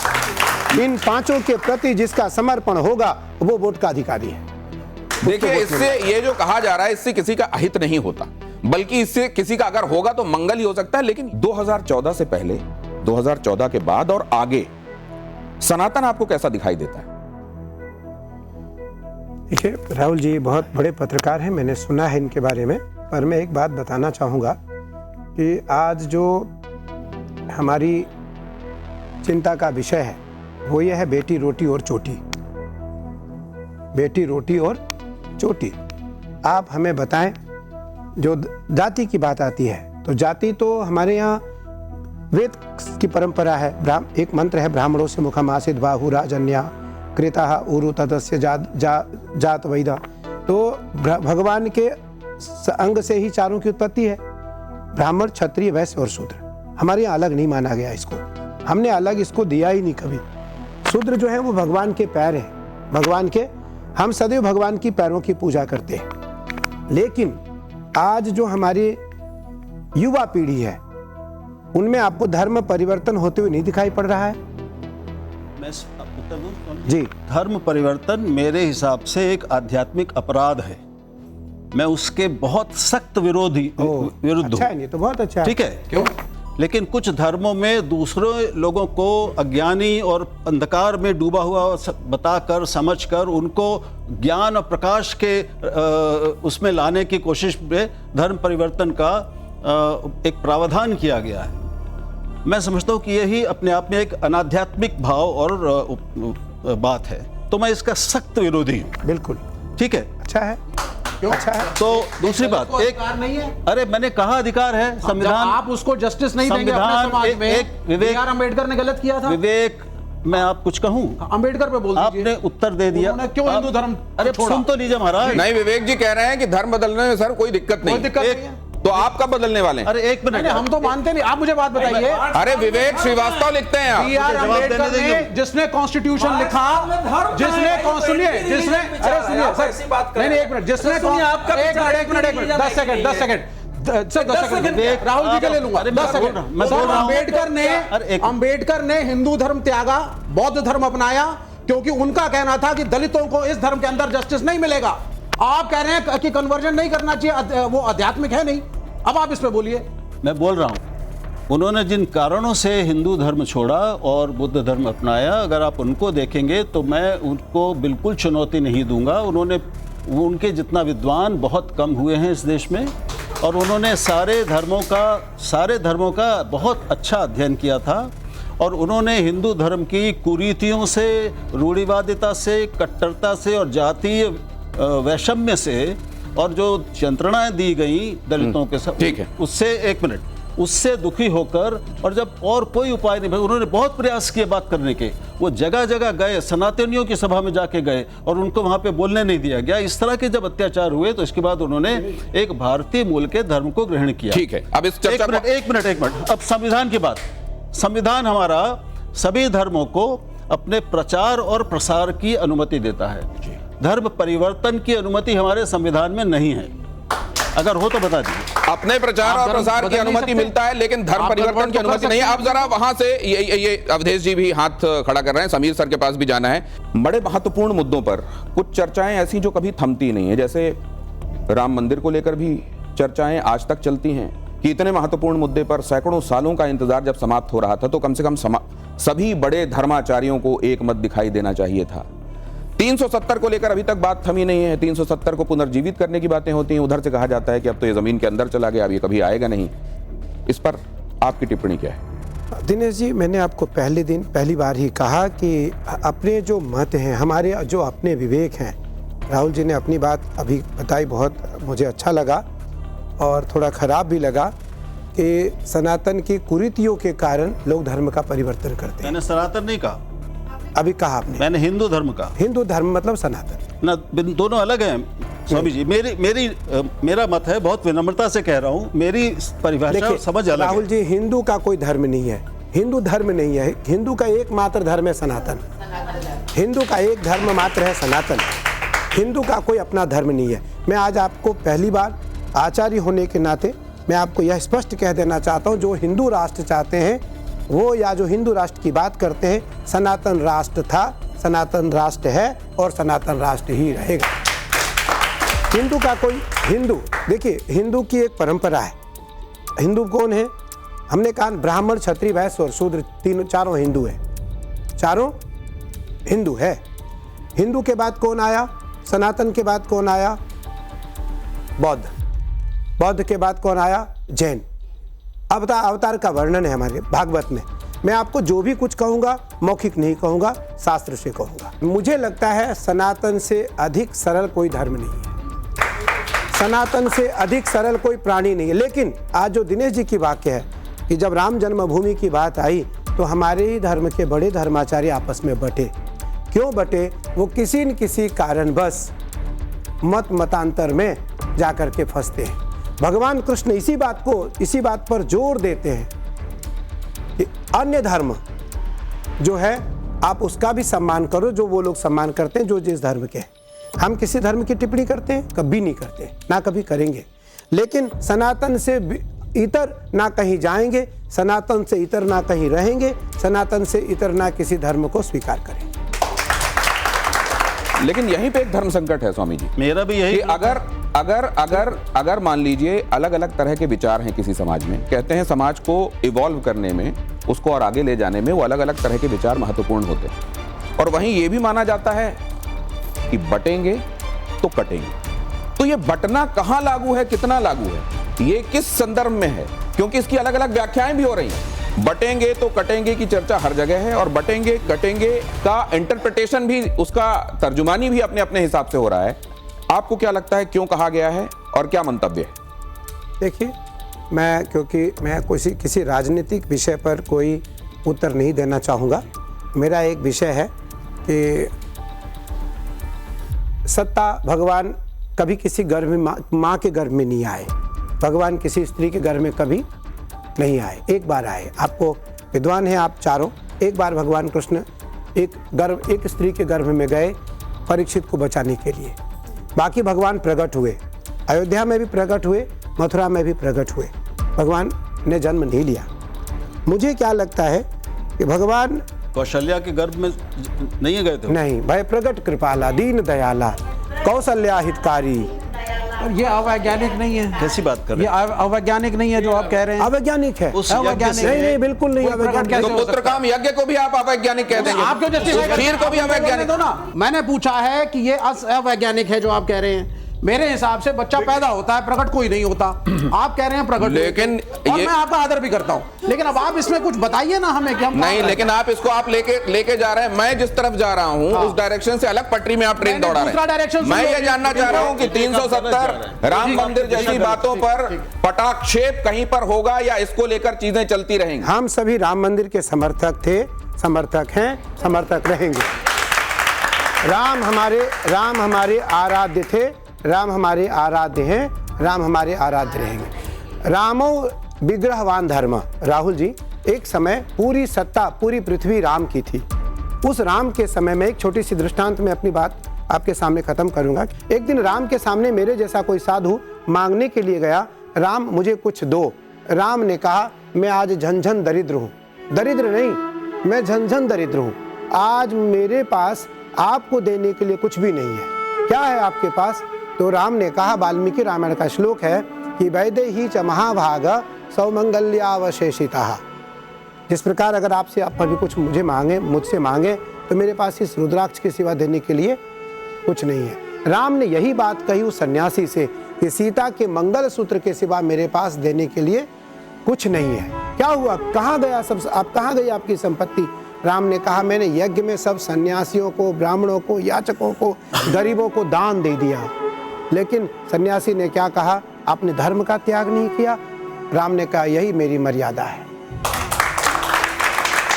इन 5 के प्रति जिसका समर्पण होगा वो वोट का अधिकारी है। देखिए, इससे ये जो कहा जा रहा है, इससे किसी का अहित नहीं होता, बल्कि इससे किसी का अगर होगा तो मंगल ही हो सकता है। लेकिन 2014 से पहले, 2014 के बाद और आगे सनातन आपको कैसा दिखाई देता है? देखिए, राहुल जी बहुत बड़े पत्रकार हैं, मैंने सुना है इनके बारे में, पर मैं एक बात बताना चाहूँगा कि आज जो हमारी चिंता का विषय है वो ये है बेटी रोटी और चोटी। बेटी रोटी और चोटी। आप हमें बताएं, जो जाति की बात आती है तो जाति तो हमारे यहाँ वेद की परंपरा है। एक मंत्र है, ब्राह्मणों से मुखम आसित बाहु राजन्या कृता उरु तदस्य जात वैदा। तो भगवान के अंग से ही चारों की उत्पत्ति है, ब्राह्मण, क्षत्रिय, वैश्य और शूद्र। हमारे यहाँ अलग नहीं माना गया इसको, हमने अलग इसको दिया ही नहीं कभी। शूद्र जो है वो भगवान के पैर है, भगवान के, हम सदैव भगवान की पैरों की पूजा करते हैं। लेकिन आज जो हमारी युवा पीढ़ी है उनमें आपको धर्म परिवर्तन होते हुए नहीं दिखाई पड़ रहा है? मैं उत्तर दूं जी। धर्म परिवर्तन मेरे हिसाब से एक आध्यात्मिक अपराध है, मैं उसके बहुत सख्त विरुद्ध हूँ। अच्छा है, नहीं तो बहुत अच्छा है। ठीक है, क्यों? लेकिन कुछ धर्मों में दूसरे लोगों को अज्ञानी और अंधकार में डूबा हुआ बताकर, समझकर, उनको ज्ञान और प्रकाश के उसमें लाने की कोशिश में धर्म परिवर्तन का एक प्रावधान किया गया है। मैं समझता हूँ कि यही अपने आप में एक अनाध्यात्मिक भाव और बात है, तो मैं इसका सख्त विरोधी हूँ। बिल्कुल ठीक है, अच्छा है। अच्छा है। तो दूसरी बात उसको एक अधिकार नहीं है। अरे मैंने कहा अधिकार है, जब संविधान आप उसको जस्टिस नहीं देंगे अपने संविधान समाज में, एक विवेक बी आर अम्बेडकर ने गलत किया था। विवेक, मैं आप कुछ कहूं, अम्बेडकर पे बोल दीजिए। आपने उत्तर दे दिया। उन्होंने क्यों हिंदू धर्म अरे छोड़ा? सुन तो लीजिए महाराज। नहीं, विवेक जी कह रहे हैं कि धर्म बदलने में सर कोई दिक्कत नहीं। कोई दिक्कत एक- नहीं है। तो आप कब बदलने वाले हैं? अरे एक मिनट, नहीं, हम तो मानते नहीं। आप मुझे बात बताइए, अरे विवेक श्रीवास्तव लिखते हैं आप। बी आर जवाब देने अम्बेडकर ने देंगे। जिसने कॉन्स्टिट्यूशन लिखा, जिसने सुनिए, जिसने अरे सुनिए सर, नहीं एक मिनट, जिसने एक मिनट 10 सेकंड राहुल जी के ले लूंगा। 10 सेकंड। मैं बोल रहा हूं। अम्बेडकर ने हिंदू धर्म त्यागा, बौद्ध धर्म अपनाया, क्योंकि उनका कहना था कि दलितों को इस धर्म के अंदर जस्टिस नहीं मिलेगा। आप कह रहे हैं कि कन्वर्जन नहीं करना चाहिए, वो आध्यात्मिक है नहीं। अब आप इस पे बोलिए। मैं बोल रहा हूं, उन्होंने जिन कारणों से हिंदू धर्म छोड़ा और बुद्ध धर्म अपनाया, अगर आप उनको देखेंगे तो मैं उनको बिल्कुल चुनौती नहीं दूंगा। उनके जितना विद्वान बहुत कम हुए हैं इस देश में, और उन्होंने सारे धर्मों का बहुत अच्छा अध्ययन किया था, और उन्होंने हिंदू धर्म की कुरीतियों से, रूढ़िवादिता से, कट्टरता से और जातीय वैषम्य से, और जो यंत्रणाएं दी गई दलितों के साथ, ठीक है, उससे दुखी होकर, और जब और कोई उपाय नहीं, उन्होंने बहुत प्रयास किए बात करने के। वो जगह जगह गए, सनातनियों की सभा में जाके गए, और उनको वहां पे बोलने नहीं दिया गया। इस तरह के जब अत्याचार हुए तो इसके बाद उन्होंने एक भारतीय मूल के धर्म को ग्रहण किया। ठीक है, अब इस चर्चा एक मिनट। अब संविधान की बात। संविधान हमारा सभी धर्मों को अपने प्रचार और प्रसार की अनुमति देता है। धर्म परिवर्तन की अनुमति हमारे संविधान में नहीं है। अगर हो तो बता दीजिए। अपने प्रचार और प्रसार की अनुमति मिलता है, लेकिन धर्म परिवर्तन की अनुमति नहीं है। अब जरा वहां से ये अवधेश जी भी हाथ खड़ा कर रहे हैं, समीर सर के पास भी जाना है। बड़े महत्वपूर्ण मुद्दों पर कुछ चर्चाएं ऐसी जो कभी थमती नहीं है, जैसे राम मंदिर को लेकर भी चर्चाएं आज तक चलती हैं कि इतने महत्वपूर्ण मुद्दे पर सैकड़ों सालों का इंतजार जब समाप्त हो रहा था तो कम से कम सभी बड़े धर्माचार्यों को एक मत दिखाई देना चाहिए था। 370 को लेकर अभी तक बात थमी नहीं है। 370 को पुनर्जीवित करने की बातें होती हैं, उधर से कहा जाता है कि अब तो ये जमीन के अंदर चला गया, अब ये कभी आएगा नहीं। इस पर आपकी टिप्पणी क्या है? दिनेश जी, मैंने आपको पहली बार ही कहा कि अपने जो मत हैं, हमारे जो अपने विवेक हैं, राहुल जी ने अपनी बात अभी बताई, बहुत मुझे अच्छा लगा और थोड़ा खराब भी लगा कि सनातन की कुरीतियों के कारण लोग धर्म का परिवर्तन करते हैं। मैंने सनातन नहीं कहा, अभी कहा आपने, मैंने हिंदू धर्म कहा। हिंदू धर्म मतलब सनातन ना, दोनों अलग हैं स्वामी जी। मेरा मत है, बहुत विनम्रता से कह रहा हूँ, मेरी परिभाषा और समझ अलग है। राहुल जी, हिंदू का कोई धर्म नहीं है, हिंदू धर्म नहीं है। हिंदू का एकमात्र धर्म है सनातन। हिंदू का एक धर्म मात्र है सनातन। हिंदू का कोई अपना धर्म नहीं है। मैं आज आपको पहली बार आचार्य होने के नाते मैं आपको यह स्पष्ट कह देना चाहता हूँ, जो हिंदू राष्ट्र चाहते हैं वो, या जो हिंदू राष्ट्र की बात करते हैं, सनातन राष्ट्र था, सनातन राष्ट्र है और सनातन राष्ट्र ही रहेगा। हिंदू का कोई देखिए, हिंदू की एक परंपरा है। हिंदू कौन है? हमने कहा ब्राह्मण, क्षत्रिय, वैश्य और शूद्र, चारों हिंदू है। चारों हिंदू है। हिंदू के बाद कौन आया? सनातन के बाद कौन आया? बौद्ध। बौद्ध के बाद कौन आया? जैन। अवतार का वर्णन है हमारे भागवत में। मैं आपको जो भी कुछ कहूँगा मौखिक नहीं कहूँगा, शास्त्र से कहूँगा। मुझे लगता है सनातन से अधिक सरल कोई धर्म नहीं है, सनातन से अधिक सरल कोई प्राणी नहीं है। लेकिन आज जो दिनेश जी की वाक्य है कि जब राम जन्मभूमि की बात आई तो हमारे ही धर्म के बड़े धर्माचार्य आपस में बटे। क्यों बटे? वो किसी न किसी कारणवश मतांतर में जाकर के फंसते हैं। भगवान कृष्ण इसी बात पर जोर देते हैं कि अन्य धर्म जो है आप उसका भी सम्मान करो, जो वो लोग सम्मान करते हैं जो जिस धर्म के हैं। हम किसी धर्म की टिप्पणी करते हैं? कभी नहीं करते, ना कभी करेंगे। लेकिन सनातन से इतर ना कहीं जाएंगे, सनातन से इतर ना कहीं रहेंगे, सनातन से इतर ना किसी धर्म को स्वीकार करेंगे। लेकिन यहीं पे एक धर्म संकट है स्वामी जी। मेरा भी यही, अगर मान लीजिए अलग अलग तरह के विचार हैं किसी समाज में, कहते हैं समाज को इवॉल्व करने में, उसको और आगे ले जाने में वो अलग अलग तरह के विचार महत्वपूर्ण होते हैं। और वहीं ये भी माना जाता है कि बटेंगे तो कटेंगे। तो ये बटना कहाँ लागू है, कितना लागू है, ये किस संदर्भ में है? क्योंकि इसकी अलग अलग व्याख्याएं भी हो रही हैं। बटेंगे तो कटेंगे की चर्चा हर जगह है, और बटेंगे कटेंगे का इंटरप्रिटेशन भी, उसका तर्जुमानी भी अपने अपने हिसाब से हो रहा है। आपको क्या लगता है क्यों कहा गया है और क्या मंतव्य है? देखिए, क्योंकि मैं किसी राजनीतिक विषय पर कोई उत्तर नहीं देना चाहूँगा। मेरा एक विषय है कि सत्ता, भगवान कभी किसी गर्भ में माँ के गर्भ में नहीं आए, भगवान किसी स्त्री के गर्भ में कभी नहीं आए, एक बार आए। आपको विद्वान हैं आप चारों, एक बार भगवान कृष्ण एक स्त्री के गर्भ में गए परीक्षित को बचाने के लिए। बाकी भगवान प्रकट हुए, अयोध्या में भी प्रकट हुए, मथुरा में भी प्रकट हुए, भगवान ने जन्म नहीं लिया। मुझे क्या लगता है कि भगवान कौशल्या के गर्भ में नहीं गए थे? नहीं, भय प्रकट कृपाला दीन दयाला कौशल्या हितकारी। ये अवैज्ञानिक नहीं है। कैसी बात कर रहे हैं? ये अवैज्ञानिक नहीं है जो आप कह रहे हैं। अवैज्ञानिक है। अवैज्ञानिक नहीं, बिल्कुल नहीं अवैज्ञानिक। तो पुत्रकाम यज्ञ को भी आप अवैज्ञानिक कह देंगे? आप क्यों खीर को भी अवैज्ञानिक? दो ना। मैंने पूछा है कि ये अवैज्ञानिक है जो आप कह रहे हैं। मेरे हिसाब से बच्चा पैदा होता है, प्रकट कोई नहीं होता। आप कह रहे हैं प्रकट, लेकिन और मैं आपका आदर भी करता हूं, लेकिन अब आप इसमें कुछ बताइए ना हमें कि हम नहीं, लेकिन आप इसको आप लेके जा रहे हैं। मैं जिस तरफ जा रहा हूं उस डायरेक्शन से अलग पटरी में आप ट्रेन दौड़ा रहे हैं। मैं ये जानना चाह रहा हूं कि 370 राम मंदिर जैसी बातों पर पटाक्षेप कहीं पर होगा या इसको लेकर चीजें चलती रहेंगी? हम सभी राम मंदिर के समर्थक थे, समर्थक हैं, समर्थक रहेंगे। राम हमारे आराध्य थे, राम हमारे आराध्य हैं, राम हमारे आराध्य रहेंगे। रामो विग्रहवान धर्म। राहुल जी, एक समय पूरी सत्ता, पूरी पृथ्वी राम की थी। उस राम के समय में एक छोटी सी दृष्टांत में अपनी बात आपके सामने खत्म करूंगा। एक दिन राम के सामने मेरे जैसा कोई साधु मांगने के लिए गया, राम मुझे कुछ दो। राम ने कहा, मैं आज झंझन दरिद्र हूँ। दरिद्र नहीं, मैं झंझन दरिद्र हूँ। आज मेरे पास आपको देने के लिए कुछ भी नहीं है। क्या है आपके पास? तो राम ने कहा, वाल्मीकि रामायण का श्लोक है कि वैदेही च महाभाग सौमंगल्यावशेषिता। जिस प्रकार अगर आपसे आप कभी कुछ मुझसे मांगे तो मेरे पास इस रुद्राक्ष के सिवा देने के लिए कुछ नहीं है। राम ने यही बात कही उस सन्यासी से कि सीता के मंगल सूत्र के सिवा मेरे पास देने के लिए कुछ नहीं है। क्या हुआ? कहाँ गया सब? आप कहाँ गई आपकी संपत्ति? राम ने कहा, मैंने यज्ञ में सब सन्यासियों को, ब्राह्मणों को, याचकों को, गरीबों को दान दे दिया। लेकिन सन्यासी ने क्या कहा? आपने धर्म का त्याग नहीं किया। राम ने कहा, यही मेरी मर्यादा है।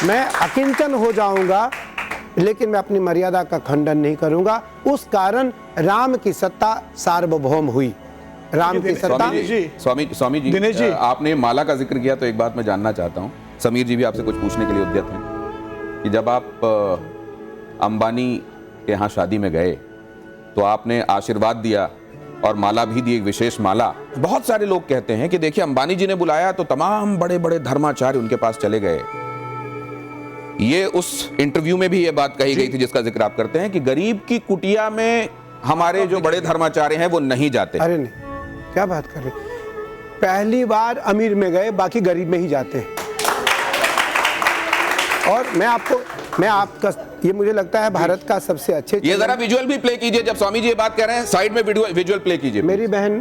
मैं अकिंचन हो जाऊंगा लेकिन मैं अपनी मर्यादा का खंडन नहीं करूंगा। उस कारण राम की सत्ता सार्वभौम हुई। राम की सत्ता। स्वामी जी, दिनेश जी, आपने माला का जिक्र किया तो एक बात मैं जानना चाहता हूं। समीर जी भी आपसे कुछ पूछने के लिए उद्यत हैं कि जब आप अंबानी के यहाँ शादी में गए तो आपने आशीर्वाद दिया और माला भी दी, एक विशेष माला। बहुत सारे लोग कहते हैं कि देखिए, अंबानी जी ने बुलाया तो तमाम बड़े बड़े धर्माचार्य उनके पास चले गए। ये उस इंटरव्यू में भी ये बात कही गई थी जिसका जिक्र आप करते हैं कि गरीब की कुटिया में हमारे जो बड़े धर्माचार्य हैं वो नहीं जाते। अरे नहीं, क्या बात कर रहे? पहली बार अमीर में गए, बाकी गरीब में ही जाते हैं। और मैं आपका ये मुझे लगता है भारत का सबसे अच्छे, ये जरा विजुअल भी प्ले कीजिए। जब स्वामी जी ये बात कह रहे हैं साइड में विजुअल प्ले कीजिए। मेरी बहन,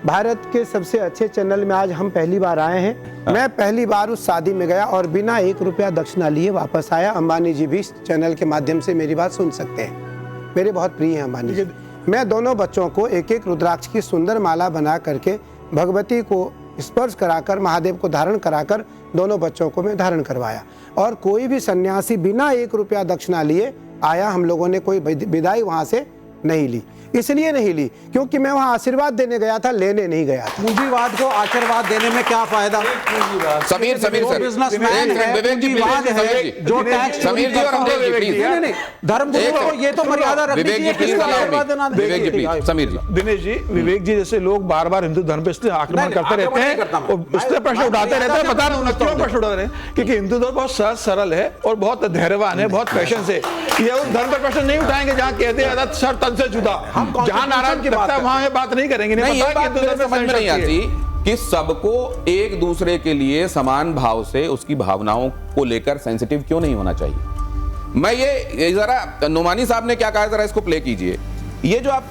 भारत के सबसे अच्छे चैनल में आज हम पहली बार आए हैं। मैं पहली बार उस शादी में गया और बिना 1 रुपया दक्षिणा लिए वापस आया। अंबानी जी भी इस चैनल के माध्यम से मेरी बात सुन सकते हैं, मेरे बहुत प्रिय हैं अंबानी जी। मैं दोनों बच्चों को एक एक रुद्राक्ष की सुंदर माला बना करके भगवती को स्पर्श कराकर, महादेव को धारण कराकर दोनों बच्चों को मैं धारण करवाया। और कोई भी सन्यासी बिना 1 रुपया दक्षिणा लिए आया, हम लोगों ने कोई विदाई वहां से नहीं ली। इसलिए नहीं ली क्योंकि मैं वहां आशीर्वाद देने गया था, लेने नहीं गया था। पूंजीवाद को आशीर्वाद देने में क्या फायदा? समीर सर, बिजनेसमैन है, विवेक जी, पूंजीवाद है, जो टैक्स समीर जी और अमरेश जी प्लीज। नहीं, धर्म को ये तो मर्यादा रखनी विवेक जी प्लीज, विवेक जी प्लीज, समीर जी। दिनेश जी, विवेक जी जैसे लोग बार बार हिंदू धर्म पे इसलिए आक्रमण करते रहते हैं, इसलिए प्रश्न उठाते रहते हैं। बता रहा हूँ क्यों प्रश्न उठा रहे हैं, क्योंकि हिंदू धर्म बहुत सहज सरल है और बहुत धैर्यवान है, बहुत पैशन से। ये उस धर्म पर प्रश्न नहीं उठाएंगे जहाँ कहते हैं सर तन से जुदा, जहाँ नारायण की बात है वहां बात नहीं करेंगे। नहीं, ये बात मेरे समझ में नहीं आती कि सबको एक दूसरे के लिए समान भाव से उसकी भावनाओं को लेकर सेंसिटिव क्यों नहीं होना चाहिए। मैं ये जरा नुमानी साहब ने क्या कहा, जरा इसको प्ले कीजिए। ये जो आप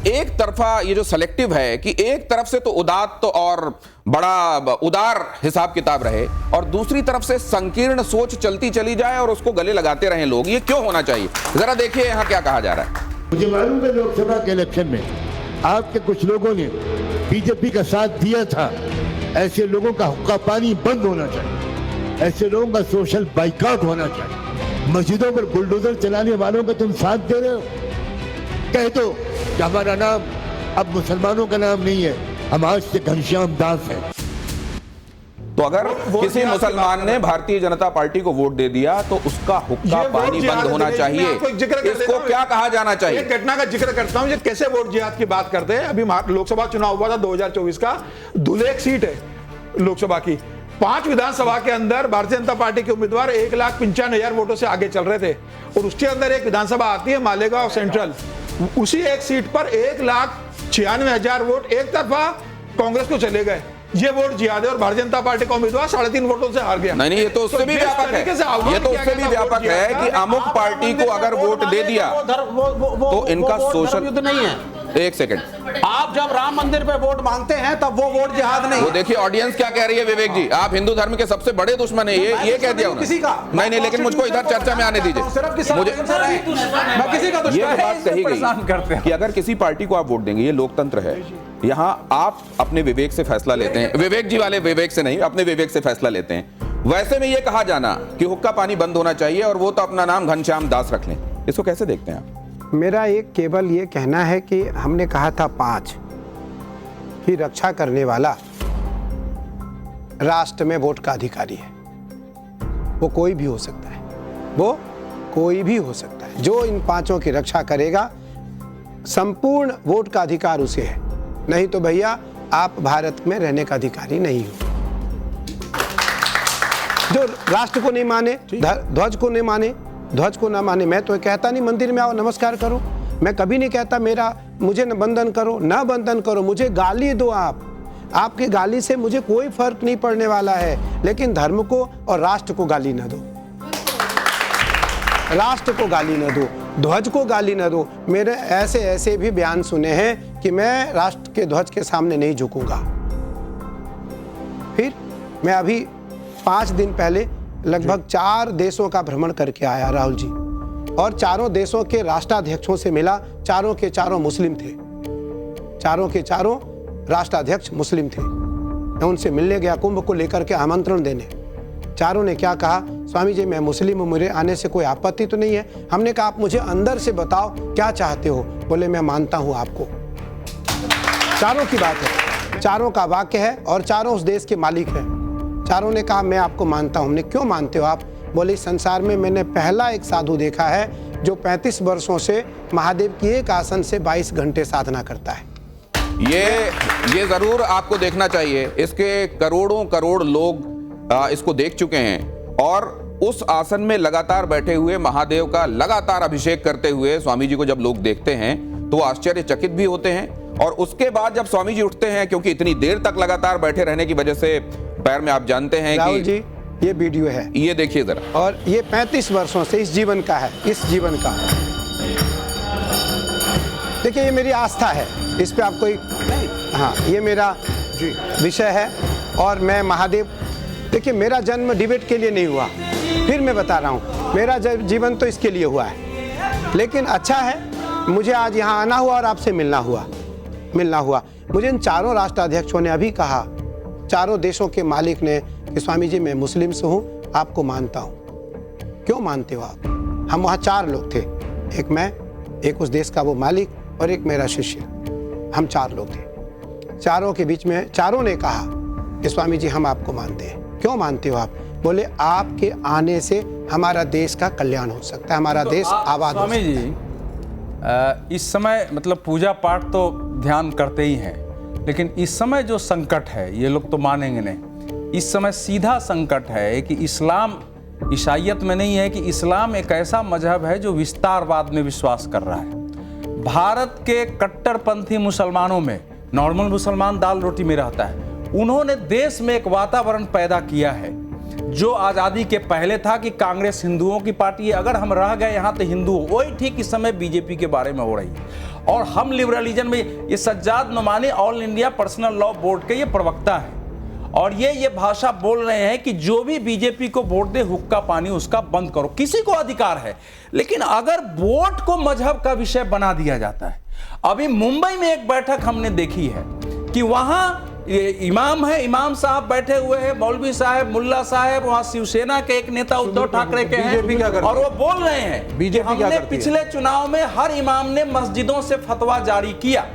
एक तरफा, ये जो सेलेक्टिव है कि एक तरफ से तो उदात्त और बड़ा उदार हिसाब किताब रहे और दूसरी तरफ से संकीर्ण सोच चलती चली जाए और उसको गले लगाते रहे लोग, ये क्यों होना चाहिए? जरा देखिए यहाँ क्या कहा जा रहा है। मुझे मालूम है लोकसभा के इलेक्शन में आपके कुछ लोगों ने बीजेपी का साथ दिया था, ऐसे लोगों का हुक्का पानी बंद होना चाहिए, ऐसे लोगों का सोशल बाइकआउट होना चाहिए। मस्जिदों पर बुलडोजर चलाने वालों का तुम साथ दे रहे हो। कह दो कि हमारा नाम अब मुसलमानों का नाम नहीं है, हम आज से घनश्याम दास हैं। तो अगर किसी मुसलमान ने भारतीय जनता पार्टी को वोट दे दिया तो उसका हुक्का पानी बंद होना चाहिए। इसको क्या कहा जाना चाहिए? एक घटना का जिक्र करता हूं, ये कैसे वोट जिहाद की बात करते हैं। अभी लोकसभा चुनाव हुआ था 2024 का, धुलेख सीट है लोकसभा की। 5 विधानसभा के अंदर भारतीय जनता पार्टी के उम्मीदवार 1,95,000 वोटों से आगे चल रहे थे, और उसके अंदर एक विधानसभा आती है मालेगांव सेंट्रल, उसी एक सीट पर 1,96,000 वोट एक तरफा कांग्रेस को चले गए। ये वोट जिहाद है और भारतीय जनता पार्टी का उम्मीदवार 3.5 वोटों से हार गया। नहीं, ये तो उससे भी व्यापक है, ये तो उससे भी व्यापक है कि अमुक पार्टी को अगर वोट दे दिया तो इनका सोशल युद्ध नहीं है। एक सेकंड, आप जब राम मंदिर पे वोट मांगते हैं तब वो वोट जिहाद नहीं। वो देखिए ऑडियंस क्या कह रही है। विवेक जी, आप हिंदू धर्म के सबसे बड़े दुश्मन है, ये कह दिया किसी का नहीं, लेकिन मुझको इधर चर्चा में आने दीजिए। मुझे मैं किसी का ये बात कही गई कि अगर किसी पार्टी को आप वोट देंगे, ये लोकतंत्र है, यहाँ आप अपने विवेक से फैसला लेते हैं। विवेक जी वाले विवेक से नहीं, अपने विवेक से फैसला लेते हैं। वैसे में ये कहा जाना कि हुक्का पानी बंद होना चाहिए और वो तो अपना नाम घनश्याम दास रख लें, इसको कैसे देखते हैं आप? मेरा एक केवल ये कहना है कि हमने कहा था 5 की रक्षा करने वाला राष्ट्र में वोट का अधिकारी है। वो कोई भी हो सकता है, वो कोई भी हो सकता है। जो इन 5 की रक्षा करेगा, संपूर्ण वोट का अधिकार उसे है। नहीं तो भैया आप भारत में रहने का अधिकारी नहीं हो। जो राष्ट्र को नहीं माने, ध्वज को नहीं माने, ध्वज को ना माने, मैं तो कहता नहीं मंदिर में आओ नमस्कार करो, मैं कभी नहीं कहता मुझे न बंधन करो, ना बंधन करो, मुझे गाली दो आप, आपकी गाली से मुझे कोई फर्क नहीं पड़ने वाला है, लेकिन धर्म को और राष्ट्र को गाली ना दो, राष्ट्र को गाली ना दो, ध्वज को गाली ना दो। मेरे ऐसे भी बयान सुने हैं कि मैं राष्ट्र के ध्वज के सामने नहीं झुकूंगा। फिर मैं अभी 5 दिन पहले लगभग 4 देशों का भ्रमण करके आया राहुल जी, और 4 देशों के राष्ट्राध्यक्षों से मिला। 4 के 4 मुस्लिम थे, 4 के 4 राष्ट्राध्यक्ष मुस्लिम थे। मैं उनसे मिलने गया कुंभ को लेकर के आमंत्रण देने। 4 ने क्या कहा, स्वामी जी मैं मुस्लिम हूँ, मेरे आने से कोई आपत्ति तो नहीं है। हमने कहा आप मुझे अंदर से बताओ क्या चाहते हो। बोले मैं मानता हूँ आपको। 4 की बात है, 4 का वाक्य है, और 4 उस देश के मालिक हैं। 4 ने कहा मैं आपको मानता हूँ। हमने क्यों मानते हो आप? बोले संसार में मैंने पहला एक साधु देखा है जो 35 वर्षों से महादेव की एक आसन से 22 घंटे साधना करता है। ये जरूर आपको देखना चाहिए। इसके करोड़ों करोड़ लोग इसको देख चुके हैं, और उस आसन में लगातार बैठे हुए महादेव का लगातार अभिषेक करते हुए स्वामी जी को जब लोग देखते हैं तो आश्चर्यचकित भी होते हैं। और उसके बाद जब स्वामी जी उठते हैं, क्योंकि इतनी देर तक लगातार बैठे रहने की वजह से पैर में आप जानते हैं राहुल जी ये वीडियो है, ये देखिए जरा, और ये 35 वर्षों से इस जीवन का है, इस जीवन का। देखिए ये मेरी आस्था है, इस पे आपको हाँ ये मेरा विषय है। और मैं महादेव, देखिए मेरा जन्म डिबेट के लिए नहीं हुआ, फिर मैं बता रहा हूँ, मेरा जीवन तो इसके लिए हुआ है। लेकिन अच्छा है मुझे आज यहाँ आना हुआ और आपसे मिलना हुआ। मुझे इन 4 राष्ट्राध्यक्षों ने अभी कहा, 4 देशों के मालिक ने, कि स्वामी जी मैं मुस्लिम से हूँ, आपको मानता हूँ। क्यों मानते हो आप? हम वहाँ 4 लोग थे, एक मैं, एक उस देश का वो मालिक और एक मेरा शिष्य, हम 4 लोग थे। 4 के बीच में 4 ने कहा कि स्वामी जी हम आपको मानते हैं। क्यों मानते हो आप? बोले आपके आने से हमारा देश का कल्याण हो सकता है, हमारा देश आबाद हो सकता है। स्वामी जी इस समय मतलब पूजा पाठ तो ध्यान करते ही हैं, लेकिन इस समय जो संकट है, ये लोग तो मानेंगे नहीं, इस समय सीधा संकट है कि इस्लाम ईसाइयत में नहीं है, कि इस्लाम एक ऐसा मजहब है जो विस्तारवाद में विश्वास कर रहा है। भारत के कट्टरपंथी मुसलमानों में, नॉर्मल मुसलमान दाल रोटी में रहता है, उन्होंने देश में एक वातावरण पैदा किया है जो आज़ादी के पहले था कि कांग्रेस हिंदुओं की पार्टी है, अगर हम रह गए यहाँ तो हिंदू, वही ठीक इस समय बीजेपी के बारे में हो रही है। और हम लिबरलिज्म में, ये Sajjad Nomani all India personal law board के ये प्रवक्ता हैं, और ये भाषा बोल रहे हैं कि जो भी बीजेपी को वोट दे हुक्का पानी उसका बंद करो। किसी को अधिकार है, लेकिन अगर वोट को मजहब का विषय बना दिया जाता है अभी मुंबई में एक बैठक हमने देखी है कि वहां ये इमाम है, इमाम साहब बैठे हुए हैं, मौलवी साहब, मुल्ला साहब, वहां शिवसेना के एक नेता उद्धव ठाकरे के बीजेपी क्या हैं करती और वो बोल रहे हैं बीजेपी कि क्या हमने करती है? पिछले चुनाव में हर इमाम ने मस्जिदों से फतवा जारी किया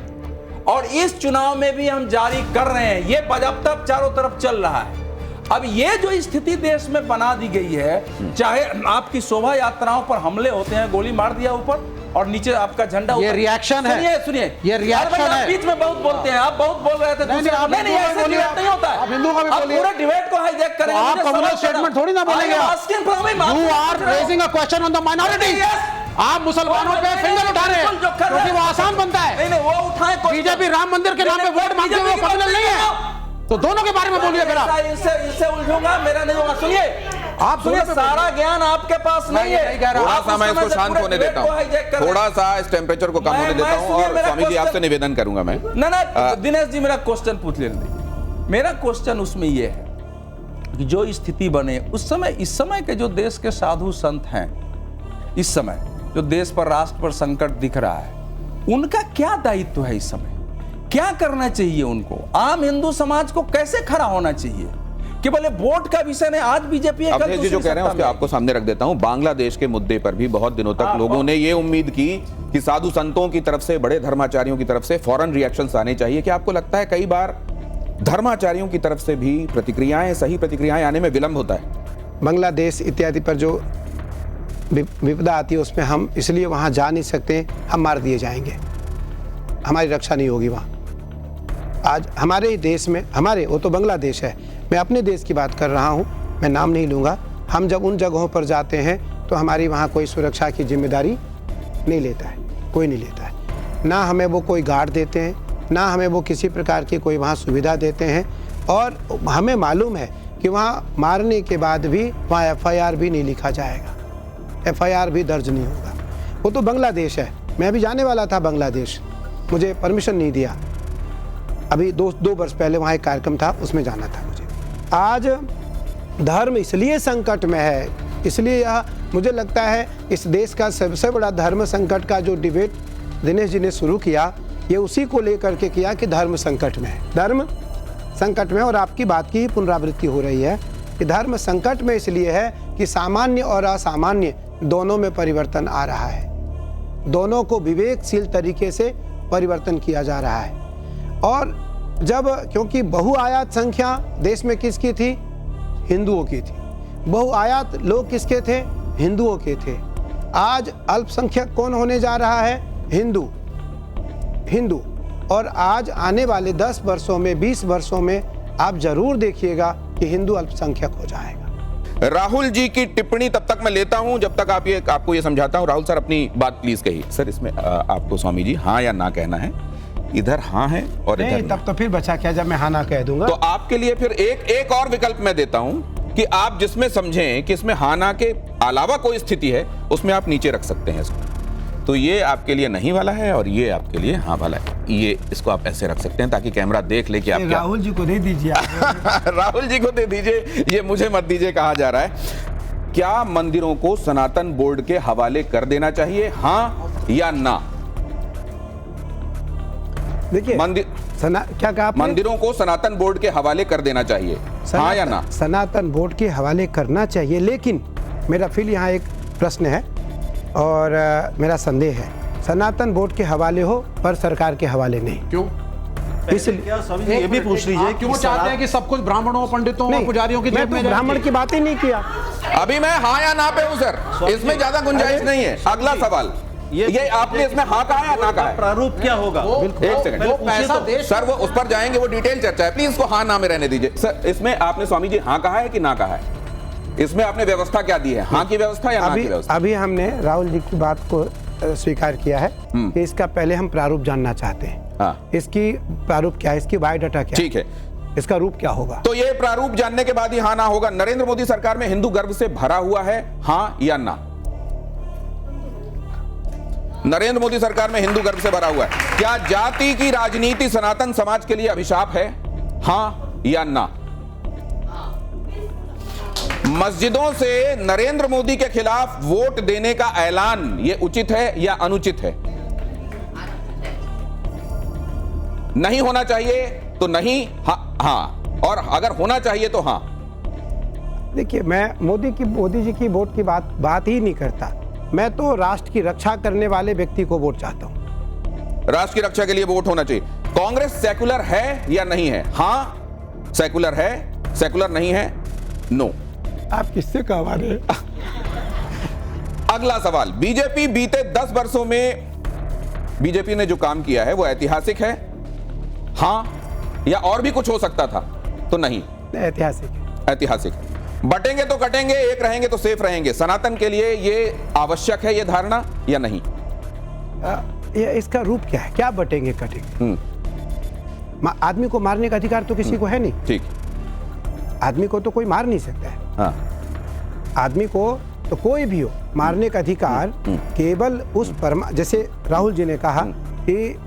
और इस चुनाव में भी हम जारी कर रहे हैं। ये बजब्ता चारों तरफ चल रहा है। अब ये जो स्थिति देश में बना दी गई है, चाहे आपकी शोभा यात्राओं पर हमले होते हैं, गोली मार दिया ऊपर और नीचे आपका झंडा ये ऊपर। रिएक्शन है। सुनिए सुनिए, ये रिएक्शन अरे भाई, आप है। बीच में बहुत बोलते हैं, आप बहुत बोल रहे थे। नहीं, आप नहीं, हिंदुओं का ऐसे बोलिए, डिबेट नहीं होता है। आप हिंदुओं का भी आप बोलिए। पूरे डिबेट को हाईजैक करेंगे। आप मुझे कम्युनल सवाल स्टेटमेंट करना। थोड़ी ना बोलेंगे I am आप। asking from him, आप You पूछ are रहे हो। raising a question on the minorities. Yes. आप मुसलमानों पे फिंगर उठा रहे हैं बिल्कुल, जो कर रहे क्योंकि वो हैं। आसान बनता है। नहीं, वो उठाए कोई- बीजेपी राम मंदिर के नाम पे वोट मांगते हुए कम्युनल नहीं है, तो दोनों के बारे में बोलिए फिर आप। इससे उलझूंगा, मेरा नहीं होगा। सुनिए, आप सुनिए, सारा ज्ञान आपके पास नहीं है। नहीं कह रहा। थोड़ा आप सा उस मैं समय इसको से शांत पूरे होने डिबेट देता को हाईजैक कर हूँ, रहे हैं। थोड़ा सा इस टेम्परेचर को कम होने देता हूँ सुनिए, और मेरा स्वामी जी आपसे क्वेश्चन- निवेदन करूंगा मैं। ना दिनेश जी, मेरा क्वेश्चन पूछ लेने दीजिए। मेरा क्वेश्चन उसमें यह है कि जो स्थिति बने उस समय, इस समय के जो देश के साधु संत हैं, इस समय जो देश पर, राष्ट्र पर संकट दिख रहा है, उनका क्या दायित्व है इस समय? क्या करना चाहिए उनको? आम हिंदू समाज को कैसे खड़ा होना चाहिए? कि बोले वोट का विषय नहीं, आज बीजेपी अब जी जो कह रहे हैं उसके आपको सामने रख देता हूं। बांग्लादेश के मुद्दे पर भी बहुत दिनों तक लोगों ने ये उम्मीद की कि साधु संतों की तरफ से, बड़े धर्माचार्यों की तरफ से फौरन रिएक्शंस आने चाहिए। क्या आपको लगता है कई बार धर्माचार्यों की तरफ से भी प्रतिक्रियाएं, सही प्रतिक्रियाएं आने में विलंब होता है? बांग्लादेश इत्यादि पर जो विपदा आती है उसमें हम इसलिए वहाँ जा नहीं सकते, हम मार दिए जाएंगे, हमारी रक्षा नहीं होगी वहाँ। आज हमारे ही देश में, हमारे, वो तो बांग्लादेश है, मैं अपने देश की बात कर रहा हूँ, मैं नाम नहीं लूँगा। हम जब उन जगहों पर जाते हैं तो हमारी वहाँ कोई सुरक्षा की जिम्मेदारी नहीं लेता है, कोई नहीं लेता है। ना हमें वो कोई गार्ड देते हैं, ना हमें वो किसी प्रकार की कोई वहाँ सुविधा देते हैं। और हमें मालूम है कि वहाँ मारने के बाद भी वहाँ FIR भी नहीं लिखा जाएगा, FIR भी दर्ज नहीं होगा। वो तो बांग्लादेश है। मैं भी जाने वाला था बांग्लादेश, मुझे परमिशन नहीं दिया। अभी दो वर्ष पहले वहाँ एक कार्यक्रम था, उसमें जाना था मुझे। आज धर्म इसलिए संकट में है, इसलिए यह मुझे लगता है इस देश का सबसे बड़ा धर्म संकट का जो डिबेट दिनेश जी ने शुरू किया, ये उसी को लेकर के किया कि धर्म संकट में है, धर्म संकट में। और आपकी बात की ही पुनरावृत्ति हो रही है कि धर्म संकट में इसलिए है कि सामान्य और असामान्य दोनों में परिवर्तन आ रहा है, दोनों को विवेकशील तरीके से परिवर्तन किया जा रहा है। और जब, क्योंकि बहुआयात संख्या देश में किसकी थी? हिंदुओं की थी। बहुआयात लोग किसके थे? हिंदुओं के थे। आज अल्पसंख्यक कौन होने जा रहा है? हिंदू। और आज आने वाले 10 वर्षों में, 20 वर्षों में आप जरूर देखिएगा कि हिंदू अल्पसंख्यक हो जाएगा। राहुल जी की टिप्पणी तब तक मैं लेता हूं जब तक आपको ये समझाता हूं। राहुल सर, अपनी बात प्लीज कहिए। सर, इसमें आपको स्वामी जी हाँ या ना कहना है। इधर हाँ है और इधर नहीं, तब तो फिर बचा क्या जब मैं हाँ ना कह दूंगा। तो आपके लिए फिर एक और विकल्प मैं देता हूं कि आप जिसमें समझें कि इसमें हाँ ना के अलावा कोई स्थिति है, उसमें आप नीचे रख सकते हैं इसको। तो ये आपके लिए नहीं वाला है और ये आपके लिए हाँ वाला है। ये इसको आप ऐसे रख सकते हैं ताकि कैमरा देख ले कि आप क्या। राहुल जी को दे दीजिए। राहुल जी को दे दीजिए, ये मुझे मत दीजिए कहा जा रहा है। क्या मंदिरों को सनातन बोर्ड के हवाले कर देना चाहिए, हाँ या ना? देखिए, क्या कहा आपने? मंदिरों को सनातन बोर्ड के हवाले कर देना चाहिए, हाँ या ना? सनातन बोर्ड के हवाले करना चाहिए, लेकिन मेरा फिर यहाँ एक प्रश्न है और मेरा संदेह है। सनातन बोर्ड के हवाले हो पर सरकार के हवाले नहीं। क्यों? इसलिए ये भी पूछ लीजिए क्यों चाहते हैं कि सब कुछ ब्राह्मणों, पंडितों और पुजारियों की मैं जेब तो में ब्राह्मण की बात ही नहीं किया। अभी मैं हाँ या ना पे हूं सर, इसमें ज्यादा गुंजाइश नहीं है। अगला सवाल, ये आपने इसमें हाँ कहा है ना कहा है? प्रारूप क्या होगा? एक सेकंड, वो पैसा देश, सर वो उस पर जाएंगे, वो डिटेल चर्चा है, प्लीज इसको हाँ ना में रहने दीजिए। सर, इसमें आपने स्वामी जी हाँ कहा है कि ना कहा है? इसमें आपने व्यवस्था क्या दी है, हाँ की व्यवस्था या ना की व्यवस्था? अभी हमने राहुल जी की बात को स्वीकार किया है कि इसका पहले हम प्रारूप जानना चाहते हैं। हाँ। इसकी प्रारूप क्या है, इसकी बायोडाटा क्या है, ठीक है, इसका रूप क्या होगा? तो ये प्रारूप जानने के बाद ही हाँ ना होगा। नरेंद्र मोदी सरकार में हिंदू गर्व से भरा हुआ है, हाँ या ना? नरेंद्र मोदी सरकार में हिंदू गर्व से भरा हुआ है। क्या जाति की राजनीति सनातन समाज के लिए अभिशाप है, हाँ या ना? मस्जिदों से नरेंद्र मोदी के खिलाफ वोट देने का ऐलान ये उचित है या अनुचित है? नहीं होना चाहिए तो नहीं, हाँ, और अगर होना चाहिए तो हाँ। देखिए, मैं मोदी जी की वोट की बात ही नहीं करता। मैं तो राष्ट्र की रक्षा करने वाले व्यक्ति को वोट चाहता हूं। राष्ट्र की रक्षा के लिए वोट होना चाहिए। कांग्रेस सेकुलर है या नहीं है? हाँ सेकुलर है, सेकुलर नहीं है नो। आप किससे कहवा रहे हैं? अगला सवाल, बीजेपी बीते 10 वर्षों में बीजेपी ने जो काम किया है वो ऐतिहासिक है, हाँ, या और भी कुछ हो सकता था तो नहीं? ऐतिहासिक। ऐतिहासिक। बटेंगे तो कटेंगे, एक रहेंगे तो सेफ रहेंगे, सनातन के लिए ये आवश्यक है, ये धारणा या नहीं? इसका रूप क्या है? क्या बटेंगे कटेंगे? आदमी को मारने का अधिकार तो किसी को है नहीं। ठीक। आदमी को तो कोई मार नहीं सकता है। हाँ। आदमी को तो कोई भी हो, मारने का अधिकार केवल उस जैसे राहुल जी ने कहा कि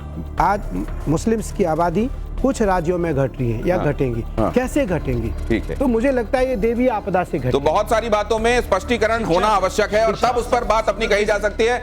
आज मुस्लिम्स की आबादी कुछ राज्यों में घट रही है या घटेंगी। कैसे घटेंगी? ठीक है। तो मुझे लगता है ये देवी आपदा से घटेगी। तो बहुत सारी बातों में स्पष्टीकरण होना आवश्यक है और तब उस पर बात अपनी कही जा सकती है।